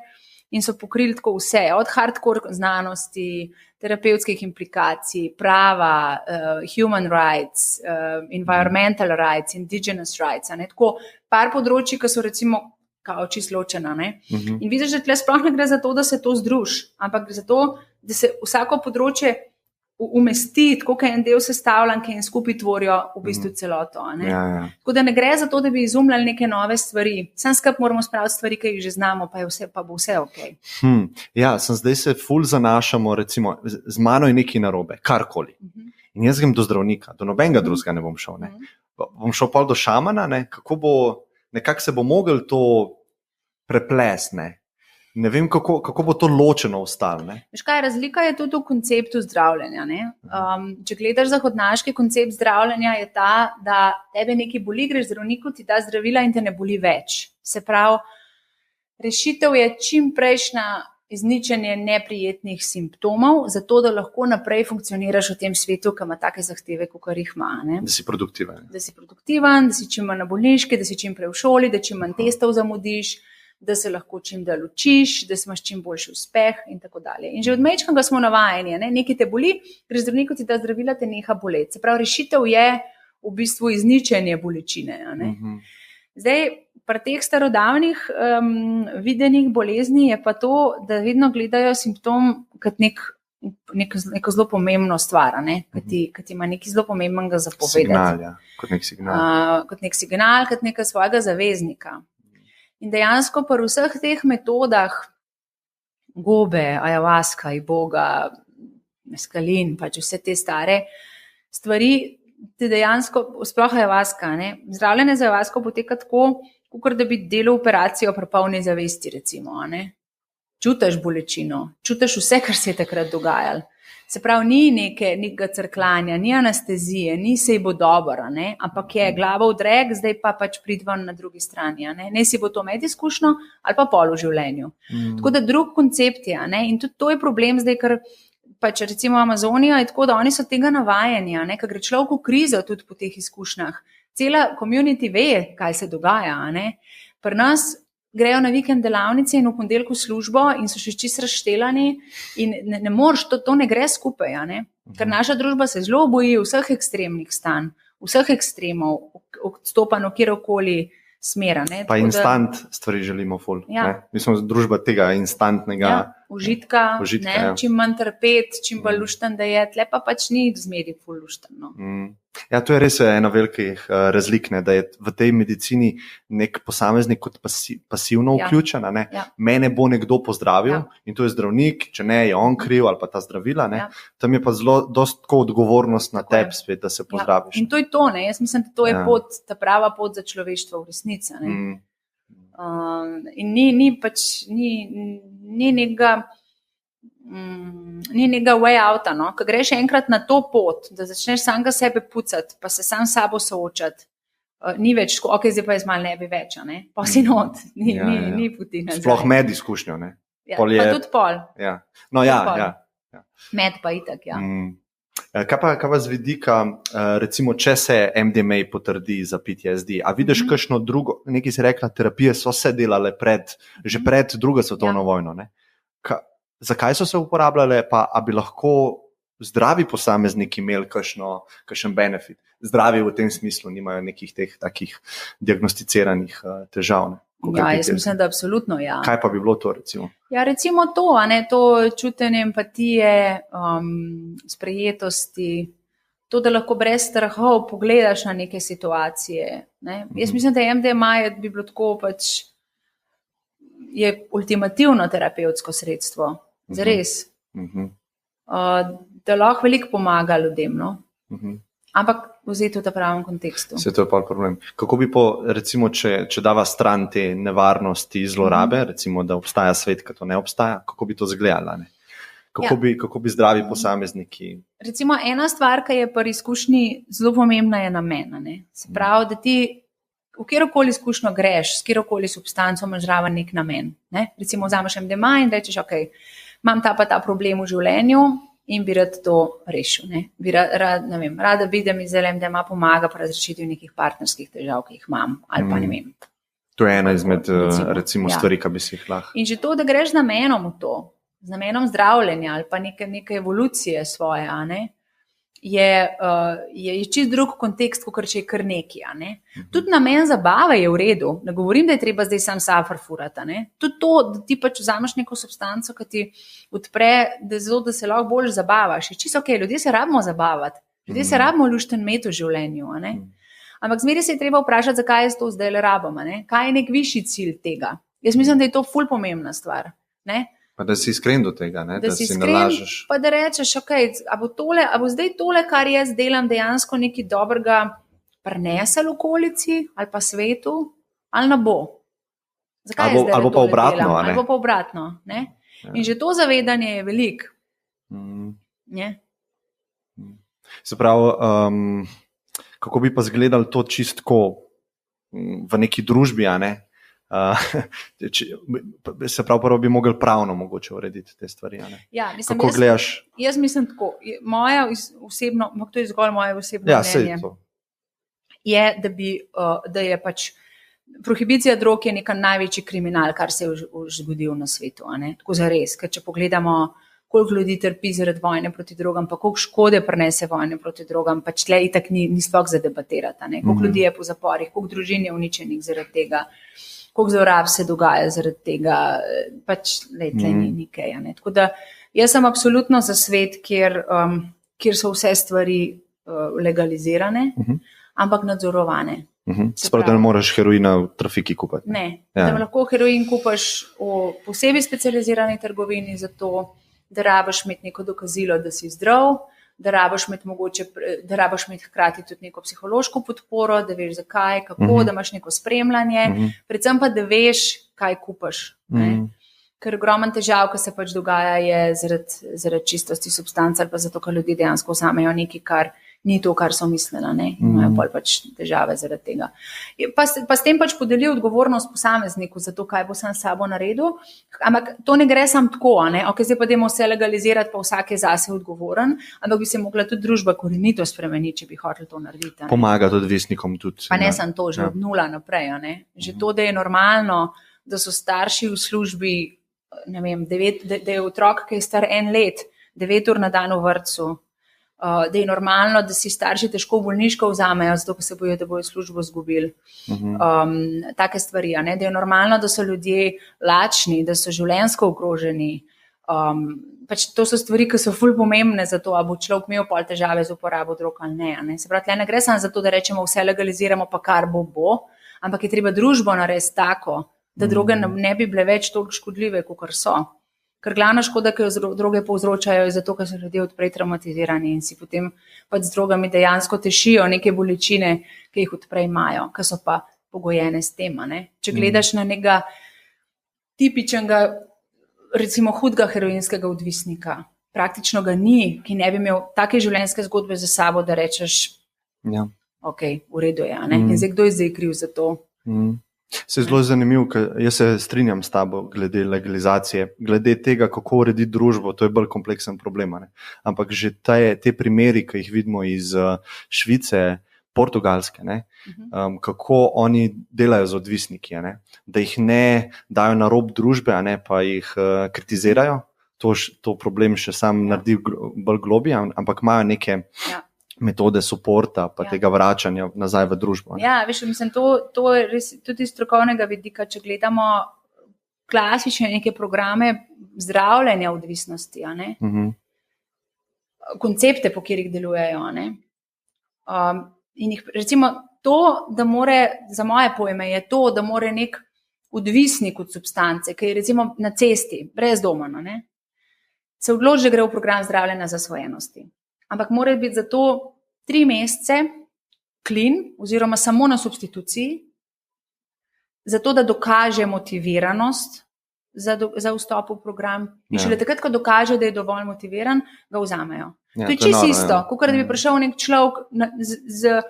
in so pokrili tako vse, od hardcore znanosti, terapevtskih implikacij, prava, human rights, environmental rights, indigenous rights, tako par področji, ki so recimo kao čisto ločena. In vidiš, da tle sploh ne gre za to, da se to združi, ampak za to, da se vsako področje umesti, tako kot en del sestavljanke in skupaj tvorijo v bistvu celoto. Tako da ne gre za to, da bi izumljali neke nove stvari. Sam skup moramo spraviti stvari, ki jih že znamo, pa bo vse ok. Ja, zdaj se ful zanašamo, recimo, z mano je nekaj narobe, karkoli. In jaz grem do zdravnika, do nobenega drugega ne bom šel. Ne. Bom šel pol do šamana, ne. Nekako se bo mogel to preplesti, ne. Ne vem, kako bo to ločeno ostalo. Veš kaj, razlika je tudi v konceptu zdravljenja. Če gledaš zahodnaški koncept zdravljenja, je ta, da tebe nekaj boli, greš zdravniku, ti da zdravila in te ne boli več. Se pravi, rešitev je čim prejšnja izničenje neprijetnih simptomov, zato da lahko naprej funkcioniraš v tem svetu, ki ima take zahteve, kakor jih ima. Da si produktiven. Da si produktiven, da si čim manj na bolniški, da si čim prej v šoli, da čim manj testov zamudiš, da se lahko čim dalj učiš, da imaš čim boljši uspeh in tako dalje. In že od majčkega smo navajeni, nekaj te boli, greš zdravniku, ti da zdravila, te neha boleti. Se pravi, rešitev je v bistvu izničenje bolečine. Zdaj, pri teh starodavnih videnih bolezni je pa to, da vedno gledajo simptom kot neko zelo pomembno stvar, kot ti ima nekaj zelo pomembnega zapovedati. Signal, ja. Kot nek signal. Kot nek signal, kot neka svojega zaveznika. In dejansko pri vseh teh metodah, gobe, ayahuasca, iboga, meskalin, pač vse te stare stvari, te dejansko, sploh ayahuasca, zdravljenje z ayahuasco poteka tako, kot da bi delal operacijo pri polni zavesti, recimo. Čutiš bolečino, čutiš vse, kar se je takrat dogajalo. Se pravi, ni nekega crkljanja, ni anestezije, ni sej bo dobro, ampak je glava v drek, zdaj pa pač pridvan na drugi strani. Ne si bo to med izkušnjo ali pa pol v življenju. Tako da drug koncept je. In tudi to je problem zdaj, ker pač recimo Amazonija je tako, da oni so tega navajeni, ker gre človek v krizo tudi po teh izkušnjah. Cela community ve, kaj se dogaja. Pri nas grejo na vikend delavnice in v ponedeljku službo in so še čisto razštelani in ne moreš, to ne gre skupaj, ker naša družba se zelo boji vseh ekstremnih stanj, vseh ekstremov, odstopano kjerokoli smera. Pa instant stvari želimo ful. Mi smo družba tega instantnega užitka, čim manj trpeti, čim bolj lušten, da je, tle pa pač ni zmeri ful lušten. Ja, to je res ena velikih razlik, da je v tej medicini nek posameznik kot pasivno vključen. Mene bo nekdo pozdravil in to je zdravnik, če ne, je on kriv ali pa ta zdravila. Tam je pa zelo dost odgovornost na tebi spet, da se pozdraviš. In to je to, jaz mislim, da to je pot, ta prava pot za človeštvo v resnici. In ni nekega way outa, ko greš enkrat na to pot, da začneš samega sebe pucati, pa se sam s sabo soočati, ni več, ok, zdaj pa jaz malo ne bi več, ne? Pa si not, ni poti nazaj. Sploh med izkušnjo, ne? Ja, pa tudi pol. Ja. No, ja. Med pa itak, ja. Kaj pa z vidika, recimo, če se MDMA potrdi za PTSD, a vidiš kakšno drugo, nekaj si rekla, terapije so se delale že pred drugo svetovno vojno, ne? Zakaj so se uporabljale, pa a bi lahko zdravi posamezniki imeli kakšen benefit? Zdravi v tem smislu nimajo nekih teh takih diagnosticiranih težav, ne? Ja, jaz mislim, da absolutno, ja. Kaj pa bi bilo to, recimo? Ja, recimo to, to čutenje empatije, sprejetosti, to, da lahko brez strahov pogledaš na neke situacije, ne? Jaz mislim, da MDMA bi bilo tako je ultimativno terapevtsko sredstvo, zares. Da lahko veliko pomaga ljudem, no? Ampak vzeti v ta pravem kontekstu. Vse to je pa problem. Kako bi recimo, če dava stran te nevarnosti zlorabe, recimo, da obstaja svet, ki to ne obstaja, kako bi to izgledalo, ne? Kako bi zdravi posamezniki? Recimo, ena stvar, ki je pri izkušnji zelo pomembna, je namen, ne? Se pravi, da ti v kjerokoli izkušnjo greš, s kjerokoli substanco imaš zraven nek namen, ne? Recimo, vzameš MDMA in rečeš, ok, imam ta problem v življenju, in bi rad to rešil. Ne? Rada bi, da mi zdaj MDMA pomaga pri razrešitvi nekih partnerskih težav, ki jih imam, ali pa ne vem. To je ena izmed recimo stvari, ki bi si jih lahko. In že to, da greš z namenom v to, z namenom zdravljenja ali pa neke evolucije svoje, je čist drug kontekst, kot če je kar neki. Tudi namen zabave je v redu. Ne govorim, da je treba zdaj sam safar furati. Tudi to, da ti pač vzameš neko substanco, ki ti odpre, da se lahko bolj zabavaš. Je čisto ok, ljudje se rabimo zabavati. Ljudje se rabimo lušten imeti v življenju. Ampak zmeraj se je treba vprašati, zakaj jaz to zdaj le rabim. Kaj je nek višji cilj tega? Jaz mislim, da je to ful pomembna stvar. Pa da si iskren do tega, ne? Da si nalažeš. Pa da rečeš, ok, a bo zdaj tole, kar jaz delam, dejansko nekaj dobrega prinesel okolici ali pa svetu, ali ne bo. Zakaj ali bo pa obratno, ali bo pa obratno, ne? Ja. In že to zavedanje je veliko. Se pravi, kako bi pa izgledalo to čistko v neki družbi, ne? Se pravi, prvo bi mogli pravno mogoče urediti te stvari. Ja, mislim, kako gledaš? Jaz mislim tako, moja osebno, to je zgolj moje osebno mnenje, je, da je pač prohibicija drog je neka največji kriminal, kar se je zgodil na svetu. Tako zares, ker če pogledamo, koliko ljudi trpi zaradi vojne proti drogam, pa koliko škode prinese vojne proti drogam, pač tle itak ni sploh za debatirati. Koliko ljudi je po zaporih, koliko družin je uničenih zaradi tega, koliko zlorab se dogaja zaradi tega, pač tle ni kaj. Tako da jaz sem absolutno za svet, kjer so vse stvari legalizirane, ampak nadzorovane. Sprav, da ne moreš heroina v trafiki kupati. Ne, da lahko heroin kupaš v posebej specializirani trgovini za to, da rabiš imeti neko dokazilo, da si zdrav, da rabiš imeti hkrati tudi neko psihološko podporo, da veš zakaj, kako, da imaš neko spremljanje, predvsem pa, da veš, kaj kupaš. Ker ogromen težav, ki se pač dogaja, je zaradi čistosti substanc ali pa zato, ker ljudi dejansko vzamejo nekaj, kar ni to, kar so mislila, ne? Imajo pol pač težave zaradi tega. Pa s tem pač podeli odgovornost posamezniku za to, kaj bo sam s sabo naredil, ampak to ne gre sam tako, ok, zdaj pa dajmo vse legalizirati, pa vsak je zase odgovoren, ampak bi se mogla tudi družba korenito spremeniti, če bi hoteli to narediti. Pomaga tudi odvisnikom tudi. Pa ne samo to, že od nula naprej, že to, da je normalno, da so starši v službi, ne vem, da je otrok, ki je star 1 let, 9 ur na dan v vrtcu, da je normalno, da si starši težko bolniško vzamejo, zato pa se bojo, da bojo službo izgubili. Take stvari, da je normalno, da so ljudje lačni, da so življenjsko ogroženi. Pač to so stvari, ki so ful pomembne za to, a bo človek imel pol težave z uporabo drog ali ne. Se pravi, ne gre samo za to, da rečemo vse legaliziramo, pa kar bo, ampak je treba družbo narediti tako, da droge ne bi bile več toliko škodljive, kot so. Ker glavna škoda, ki jo droge povzročajo, je zato, ker so ljudje odprej traumatizirani in si potem pač z drogami dejansko tešijo neke bolečine, ki jih odprej imajo, ki so pa pogojene s tem. Če gledaš na nekega tipičnega, recimo hudega heroinskega odvisnika, praktično ga ni, ki ne bi imel take življenjske zgodbe za sabo, da rečeš, ok, v redu je. In zdaj, kdo je zdaj kriv za to? Se je zelo zanimivo, ker jaz se strinjam s tabo glede legalizacije, glede tega, kako urediti družbo, to je bolj kompleksen problem. Ne? Ampak že te primeri, ki jih vidimo iz Švice, Portugalske, kako oni delajo z odvisniki, da jih ne dajo na rob družbe, pa jih kritizirajo, to problem še sam naredi bolj globje, ampak imajo neke metode suporta, pa tega vračanja nazaj v družbo. Ja, veš, mislim, to je res tudi iz strokovnega vidika, če gledamo klasične neke programe zdravljenja odvisnosti, koncepte, po katerih delujejo. In jih, recimo, to, da more, za moje pojme, je to, da more nek odvisnik od substance, ki je recimo na cesti, brez doma, se odloči, da gre v program zdravljenja zasvojenosti. Ampak mora biti za to 3 mesece clean oziroma samo na substituciji, zato da dokaže motiviranost za vstop v program. In šele takrat, ko dokaže, da je dovolj motiviran, ga vzamejo. To je čisto isto, kot da bi prišel nek človek z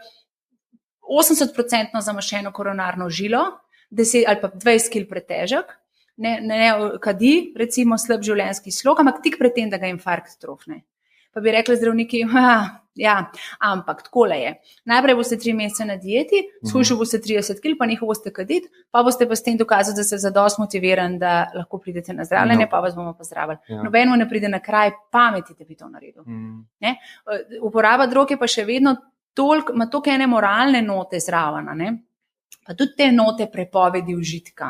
80% zamašeno koronarno žilo, 10 ali pa 20 kg pretežek, ne kadi, recimo slab življenjski slog, ampak tik pred tem, da ga infarkt trofne. Pa bi rekli zdravniki, ampak takole je. Najprej boste 3 mesece na dieti, skušali boste 30 kg, pa njih boste kaditi, pa boste pa s tem dokazali, da ste zadosti motivirani, da lahko pridete na zdravljenje, pa vas bomo pozdravili. Nobeno ne pride na kraj pameti, da bi to naredil. Uporaba drog je pa še vedno ima toliko ene moralne note zraven, pa tudi te note prepovedi užitka.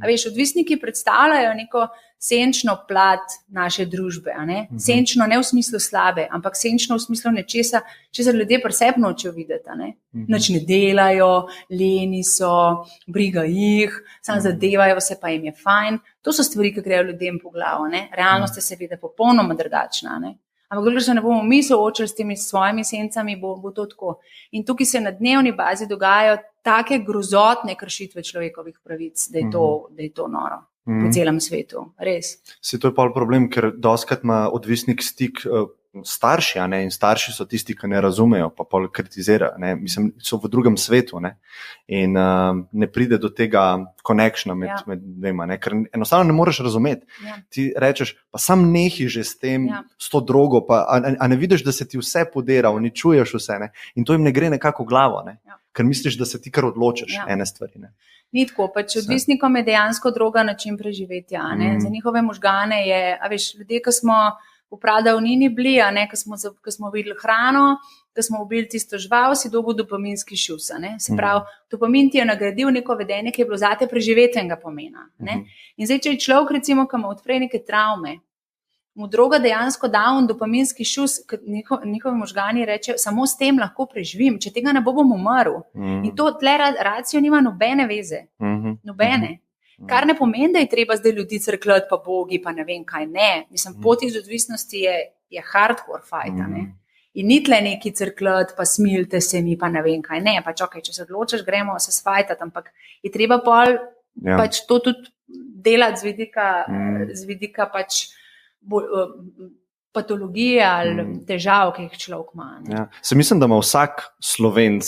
A veš, odvisniki predstavljajo neko senčno plat naše družbe. Senčno ne v smislu slabe, ampak senčno v smislu nečesa, česar ljudje pri sebi nočejo videti. Nič ne delajo, leni so, briga jih, samo zadevajo se, pa jim je fajn. To so stvari, ki grejo ljudem po glavo. Realnost je seveda popolnoma drugačna. Ampak dokler se ne bomo mi soočili s temi svojimi sencami, bo to tako. In tukaj se na dnevni bazi dogajajo take grozotne kršitve človekovih pravic, da je to noro po celem svetu. Res. Se to je pa problem, ker dostakrat ima odvisnik stik starši, in starši so tisti, ki ne razumejo, pa pol kritizirajo. Mislim, so v drugem svetu, in ne pride do tega connectiona med dvema, ker enostavno ne moreš razumeti. Ti rečeš, pa sam nehi že s tem, s to drogo, a ne vidiš, da se ti vse podera, uničuješ vse, in to jim ne gre nekako v glavo, ker misliš, da se ti kar odločiš ene stvari. Ni tako, pač odvisnikom je dejansko droga način preživetja. Za njihove možgane je, ljudje, ki smo v pradavnini bili, ko smo videli hrano, ko smo ubili tisto žival, si dobil dopaminski šus. Se pravi, dopamin ti je nagradil neko vedenje, ki je bilo zate preživetenega pomena. In zdaj, če je človek, recimo, ki ima odpre neke travme, mu droga dejansko da on dopaminski šus, njihovi možgani rečejo, samo s tem lahko preživim, če tega ne bom umrl. In to tle racijo nima nobene veze. Nobene. Kar ne pomeni, da je treba zdaj ljudi crkljati, pa bogi, pa ne vem kaj. Ne. Mislim, pot iz odvisnosti je hardcore fight. In ni tle neki crkljati, pa smilite se mi, pa ne vem kaj. Ne, pač okej, če se odločiš, gremo se sfajtati, ampak je treba pač to tudi delati z vidika pač patologije ali težav, ki jih človek ima. Se mislim, da ima vsak Slovenc,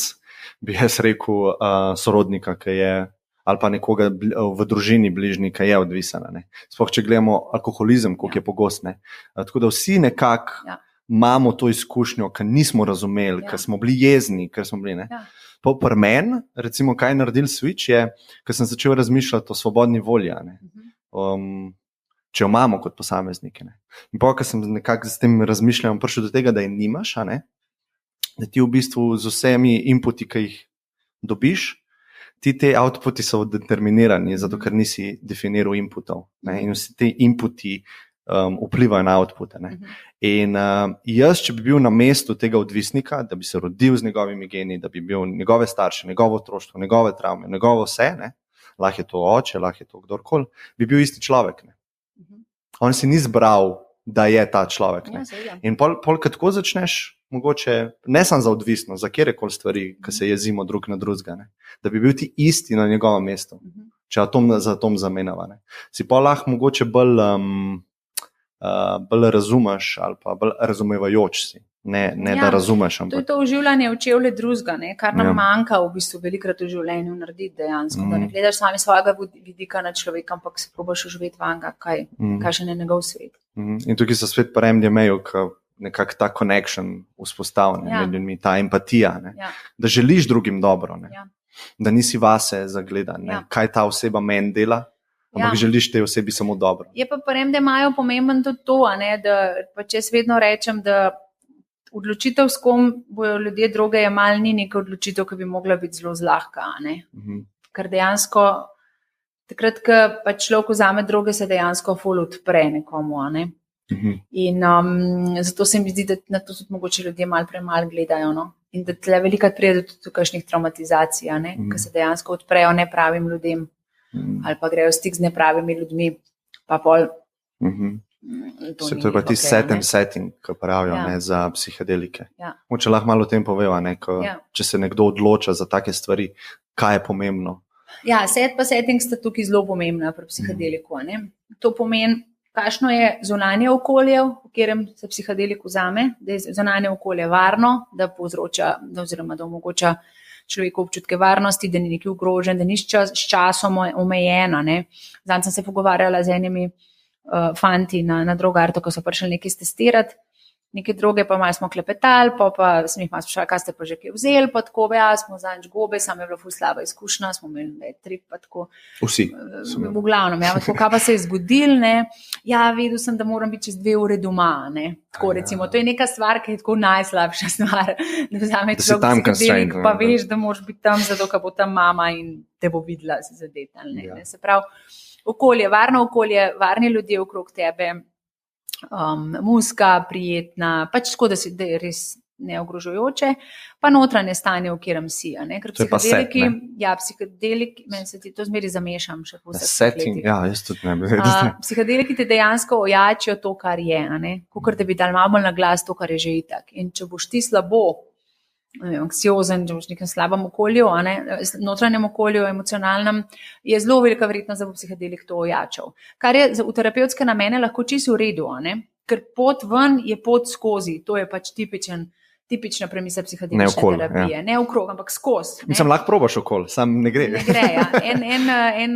bi jaz rekel, sorodnika, ki je, ali pa nekoga v družini bližnji, ki je odvisen. Sploh, če gledamo alkoholizem, koliko je pogost. Tako da vsi nekako imamo to izkušnjo, ki nismo razumeli, ker smo bili jezni, ker smo bili. Pa pri meni, recimo, kaj je naredil switch, je, ker sem začel razmišljati o svobodni volji. Če jo imamo kot posamezniki. In pa, ko sem nekako s tem razmišljal, prišel do tega, da je nimaš, da ti v bistvu z vsemi inputi, ki jih dobiš, ti te outputi so determinirani, zato ker nisi definiral inputov. In vsi te inputi vplivajo na outpute. In jaz, če bi bil na mestu tega odvisnika, da bi se rodil z njegovimi geni, da bi bil njegove starše, njegovo otroštvo, njegove travme, njegovo vse, lahko je to oče, lahko je to kdorkoli, bi bil isti človek. On si ni zbral, da je ta človek. In pol, kad tako začneš, mogoče ne samo za odvisnost, za kjerkoli stvari, ki se jezimo drug na drugega, da bi bil ti isti na njegovem mestu, če atom za atom zamenjava. Si pa lahko mogoče bolj razumeš ali pa bolj razumevajoč si. ne da razumeš. To je to uživanje v čevlje drugega, kar nam manjka v bistvu velikrat v življenju narediti dejansko. Da ne gledaš sami svojega vidika na človeka, ampak se probaš uživeti vanga, kaj še ne njegov svet. In tukaj so spet pa MDMA-ju, nekako ta connection vzpostavljen med ljudmi, ta empatija, da želiš drugim dobro, da nisi vase zagledan, kaj ta oseba meni dela, ampak želiš tej osebi samo dobro. Je pa MDMA-ju pomemben tudi to, da pač jaz vedno rečem, da odločitev, s kom bojo ljudje droge jemali, ni neka odločitev, ki bi mogla biti zelo zlahka. Ker dejansko, takrat, ko pač človek vzame droge, se dejansko ful odpre nekomu. In zato se mi zdi, da na to tudi mogoče ljudje malo premalo gledajo. In da tle velikrat pride do kakšnih traumatizacij, ki se dejansko odprejo nepravim ljudem ali pa grejo v stik z nepravimi ljudmi, pa pol. To je pa ti setting, ki pravijo za psihedelike. Moče lahko malo o tem poveva, če se nekdo odloča za take stvari, kaj je pomembno. Ja, setting sta tukaj zelo pomembna pri psihedeliku. To pomeni, kakšno je zunanje okolje, v katerem se psihedelik vzame, da je zunanje okolje varno, da povzroča oziroma da omogoča človeku občutke varnosti, da ni nekaj ogrožen, da ni s časom omejeno. Zdaj sem se pogovarjala z enimi fanti na drogartu, ko so prišli nekaj testirati, neke droge, pa malo smo klepetali, pa sem jih malo sprašala, kaj ste pa že kaj vzeli, pa tako, smo zanj gobe, sam je bila ful slaba izkušnja, smo imeli trip, pa tako. Vsi. V glavnem, tako, kaj pa se je zgodil, vedel sem, da moram biti čez 2 ure doma, tako recimo, to je neka stvar, ki je tako najslabša stvar, da vzame človek psihedelik, pa veš, da moraš biti tam, zato, ker bo tam mama in te bo videla zadeta. Se pravi, okolje, varno okolje, varni ljudje okrog tebe, muzika, prijetna, pač tako, da je res neogrožujoče, pa notranje stanje, v katerem si. Ker psihedeliki, psihedeliki, meni se ti to zmeri zamešam še po vseh setting, jaz tudi ne bi vedel. Psihedeliki te dejansko ojačijo to, kar je, kakor da bi dal malo na glas to, kar je že itak. In če boš ti slabo, anksiozen, če boš v nekem slabem okolju, notranjem okolju, emocionalnem, je zelo velika verjetnost, da bo psihedelik to ojačal. Kar je v terapevtske namene lahko čisto v redu, ker pot ven je pot skozi, to je pač tipična premisa psihedelične terapije. Ne okrog, ampak skozi. Mislim, lahko probaš okoli, sam ne gre. Ne gre, En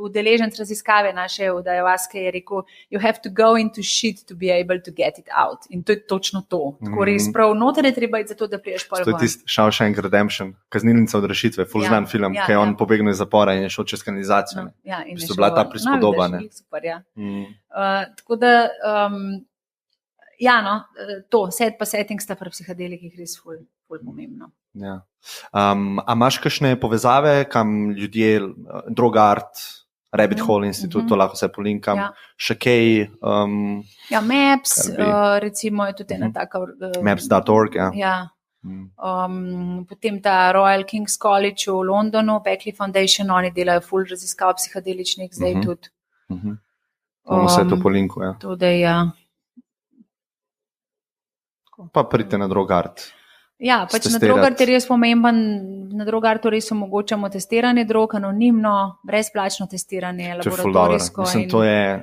udeleženec raziskave naše od ayahuaske je rekel, you have to go into shit to be able to get it out. In to je točno to. Tako res prav, noter je treba iti zato, da priješ pol ven. To je tisti Shawshank Redemption, kaznilnica od rešitve, ful znan film, ki je on pobegnil iz zapora in je šel čez kanalizacijo. In je bila ta prispodoba. Super, tako da to, setting sta pri psihedelikih res ful pomembno. A imaš kakšne povezave, kam ljudje, Drogart, Rabbit Hole Institute, to lahko se polinkam, še kaj? Maps, recimo je tudi ena taka... Maps.org, potem ta Royal King's College v Londonu, Beckley Foundation, oni delajo ful raziskav psihedeličnih, zdaj tudi. Bomo se to polinku, Tudi, Pa pridite na Drogart. Pač na Drogart je res pomemben, na Drogartu res omogočamo testiranje drog, anonimno, brezplačno testiranje, laboratorijsko. Mislim, to je,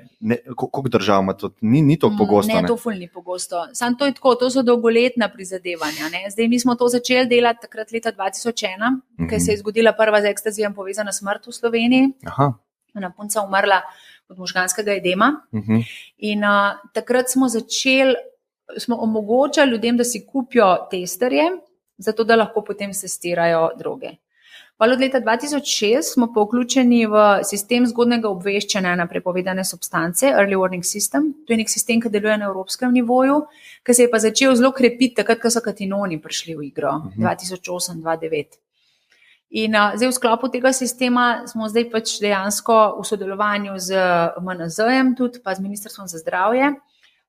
koliko držav ima to, ni to pogosto? Ne, to ful ni pogosto. Sam to je tako, to so dolgoletna prizadevanja. Zdaj mi smo to začeli delati takrat leta 2001, ker se je zgodila prva z ekstazijem povezana smrt v Sloveniji. Ena punca umrla od možganskega edema. In takrat smo omogočali ljudem, da si kupijo testerje, zato da lahko potem testirajo droge. Pa od leta 2006 smo pa vključeni v sistem zgodnega obveščanja na prepovedane substance, Early Warning System. To je nek sistem, ki deluje na evropskem nivoju, ki se je pa začel zelo krepiti, takrat, ko so katinoni prišli v igro, 2008-2009. In zdaj v sklopu tega sistema smo zdaj pač dejansko v sodelovanju z MNZ-jem tudi, pa z Ministrstvom za zdravje.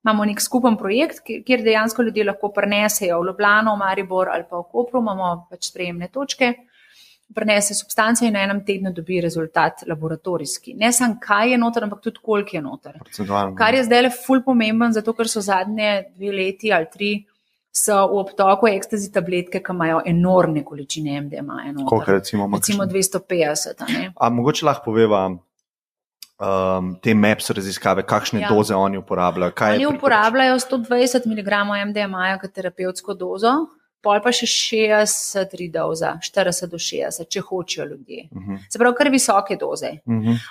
Imamo nek skupen projekt, kjer dejansko ljudje lahko prinesejo v Ljubljano, Maribor ali pa v Kopru, imamo pač sprejemne točke, prinese substance in na enem tednu dobi rezultat laboratorijski. Ne samo kaj je noter, ampak tudi koliko je noter. Kar je zdaj ful pomemben, zato ker so zadnje 2 leti ali 3 so v obtoku ekstazi tabletke, ki imajo enormne količine MDMA. Koliko recimo? Recimo 250. A mogoče lahko poveva, te MAPS raziskave, kakšne doze oni uporabljajo? Oni uporabljajo 120 mg MDMA kot terapevtsko dozo, pol pa še 60 doza, 40 do 60, če hočejo ljudje. Se pravi, kar visoke doze.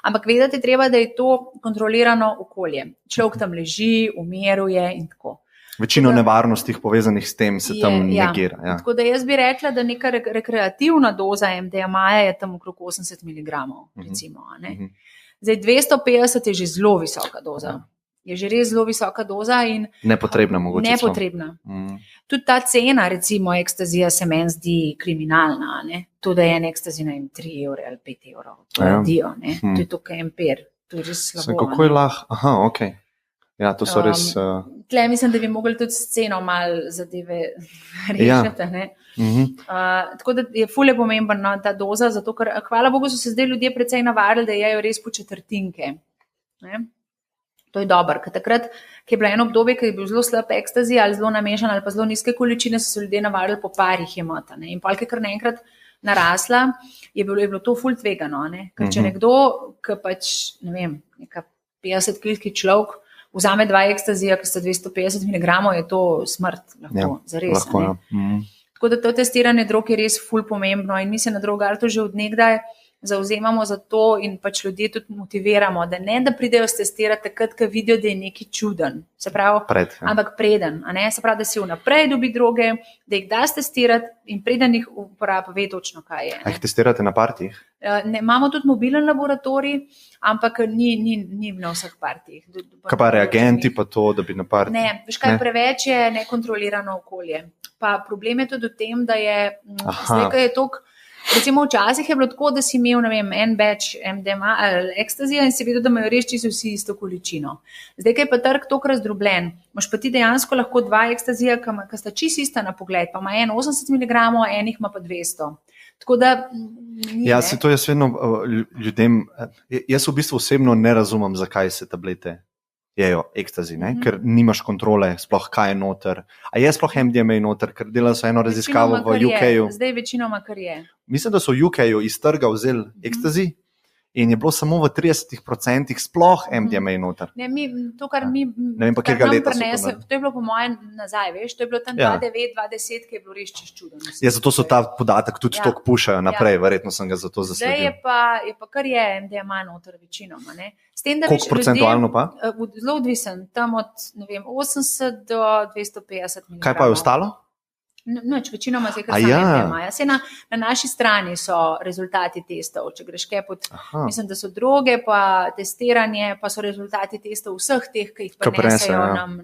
Ampak vedeti treba, da je to kontrolirano okolje. Človek tam leži, umiruje in tako. Večino nevarnosti povezanih s tem se tam negira. Ja. Tako da jaz bi rekla, da neka rekreativna doza MDMA je tam okrog 80 mg, recimo. Zdaj 250 je že zelo visoka doza. Je že res zelo visoka doza in nepotrebna mogoče. Nepotrebna. Tudi ta cena, recimo ekstazija, se meni zdi kriminalna. To, da je en ekstazi na 3 evre ali 5 evrov. To je to KMPR. To je res slabo. Kako je lahko? Aha, ok. Ja, to so res... Tle mislim, da bi mogli tudi s ceno malo zadeve rešiti. Tako da je ful je pomembna ta doza, zato ker hvala Bogu so se zdaj ljudje precej navadili, da jejo res po četrtinke. To je dobro, ker takrat, ki je bilo eno obdobje, ki je bil zelo slab ekstazi ali zelo namešan ali pa zelo nizke količine, so se ljudje navadili po parih jemati. In pol, ki je kar naenkrat narasla, je bilo to ful tvegano. Ker če nekdo, ki pač, ne vem, neka 50-kilski človek, vzame 2 ekstazija, ki sta 250 mg, je to smrt, lahko, zares. Tako da to testiranje drog je res ful pomembno in mi se na Drogartu že od nekdaj zavzemamo za to in pač ljudje tudi motiviramo, da ne da pridejo testirati takrat, ko vidijo, da je nekaj čuden. Se pravi, ampak preden. Se pravi, da si vnaprej dobi droge, da jih daš testirati in preden jih uporaba, ve točno, kaj je. A jih testirate na partijih? Imamo tudi mobilen laboratorij, ampak ni na vseh partijih. Kaj pa reagenti pa to, da bi na partijih? Ne, veš kaj, preveč je nekontrolirano okolje. Pa problem je tudi v tem, da je zdaj, ko je toliko. Recimo včasih je bilo tako, da si imel, ne vem, en batch MDMA ali ekstazija in si videl, da imajo res čisto vsi isto količino. Zdaj, ko je pa trg toliko razdrobljen, imaš pa ti dejansko lahko 2 ekstazija, ki sta čisto ista na pogled, pa ima en 80 mg, enih ima pa 200. Tako da ja, se to jaz vedno ljudem, jaz v bistvu osebno ne razumem, zakaj se tablete jejo ekstazi, ker nimaš kontrole, sploh kaj je noter. A je sploh MDMA noter, ker delali so eno raziskavo v UK-ju. Zdaj večinoma kar je. Mislim, da so v UK-ju iz trga vzeli ekstazi in je bilo samo v 30% sploh MDMA noter. Ne, to, kar mi ne vem, pa kjer ga leta so to je bilo po mojem nazaj, veš, to je bilo tam 2009-2010, ki je bilo res čez čudno. Ja, zato so ta podatek tudi toliko pušajo naprej, verjetno sem ga zato zasledil. Zdaj je pa kar je MDMA noter večinoma, ne. Koliko procentualno pa? Zelo odvisen, tam od, ne vem, 80 do 250 mg. Kaj pa je ostalo? Noč, večinoma se je kar sami na naši strani so rezultati testov. Če greš kaj pod, mislim, da so droge, pa testiranje, pa so rezultati testov vseh teh, ki jih prenesejo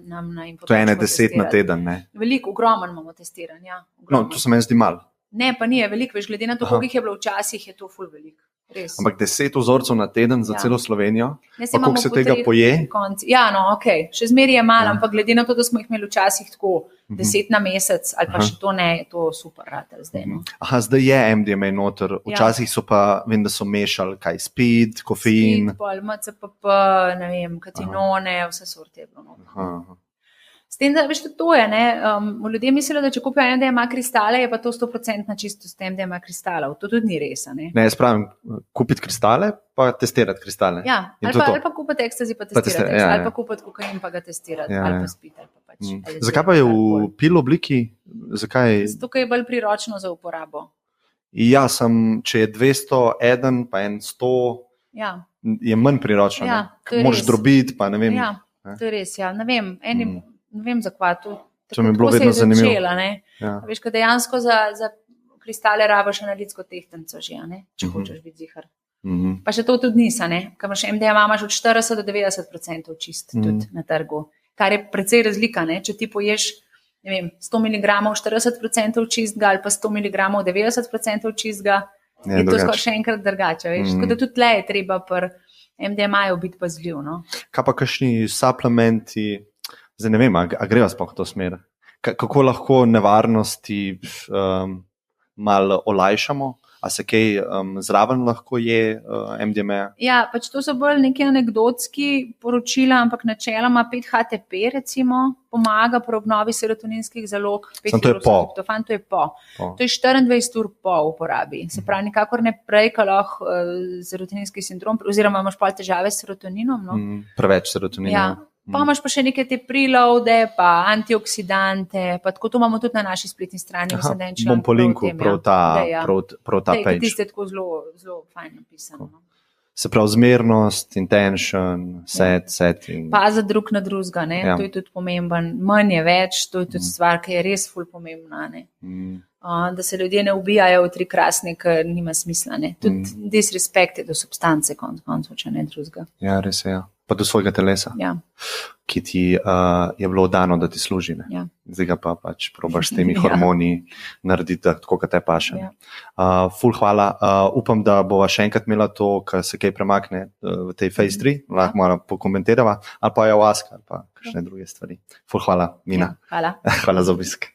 nam na in to je 10 na teden, ne? Veliko, ogromen imamo testiranja. No, to se meni zdi malo. Ne, pa ni, je veliko, veš, glede na to, koliko jih je bilo včasih, je to ful veliko. Res. Ampak 10 vzorcev na teden za celo Slovenijo, pa koliko se tega poje? Ja, no, ok, še zmeri je malo, ampak glede na to, da smo jih imeli včasih tako 10 na mesec, ali pa še to ne, je to super ratelj zdaj. No. Aha, zdaj je MDMA noter, včasih so pa, vem, da so mešali kaj, speed, kofein. Speed, pol, MCPP, ne vem, katinone, vse sorte je bilo noter. S tem, da veš, to je, ne, ljudje mislijo, da če kupijo MDMA kristale, je pa to 100% čistost MDMA kristalov. To tudi ni res, ne? Ne, jaz pravim, kupiti kristale, pa testirati kristale. Ja, ali pa kupiti ekstazi, pa testirati. Ali pa kupiti kokain, pa ga testirati. Ali pa spiti, ali pa pač. Zakaj pa je v pil obliki? Zakaj? Zato, ker je bolj priročno za uporabo. Ja, če je 201, pa en 100, je manj priročno. Ja, moraš drobiti, pa ne vem. Ja, to je res, ja. Ne vem, ne vem, zakaj to. To mi je bilo vedno zanimivo. Ja. Veš, ko dejansko za kristale rabaš analitsko tehtenco že, če hočeš biti zihar. Pa še to tudi nisa, ker imaš MDMA imaš od 40 do 90% čist tudi na trgu, kar je precej razlika, če ti poješ, ne vem, 100 mg 40% čistga ali pa 100 mg 90% čistga, je to skoraj še enkrat drugače, veš. Tako da tudi tle je treba pri MDMA-ju biti pazljiv, no. Kaj pa kakšni suplementi? Zdaj ne vem, a greva sploh v to smer? Kako lahko nevarnosti malo olajšamo? A se kaj zraven lahko je MDMA? Ja, pač to so bolj neki anekdotski poročila, ampak načeloma 5-HTP recimo pomaga pri obnovi serotoninskih zalog. To je po. To je po. To je 24 ur po uporabi. Se pravi, nikakor ne prej, ko lahko serotoninski sindrom, oziroma imaš pa težave s serotoninom. No? Preveč serotonina. Ja. Pa imaš pa še neke te preloade, pa antioksidante, pa tako to imamo tudi na naši spletni strani. Bom po linku prav ta page. Tiste tako zelo fajn napisano. Se pravi, zmernost, intention, set. Pazi drug na drugega, to je tudi pomemben. Manj je več, to je tudi stvar, ki je res ful pomembna. Da se ljudje ne ubijajo v tri krasne, ker nima smisla. Tudi disrespekt je do substance, koncev, če ne drugega. Ja, res je, ja. Pa do svojega telesa, ki ti je bilo dano, da ti služi. Zdaj ga pa pač probaš s temi hormoni narediti tako, kot te paše. Ful hvala. Upam, da bova še enkrat imela to, kar se kaj premakne v tej Phase 3, lahko malo pokomentirava, ali pa ayahuasca, ali pa kakšne druge stvari. Ful hvala, Nina. Hvala. Hvala za obisk.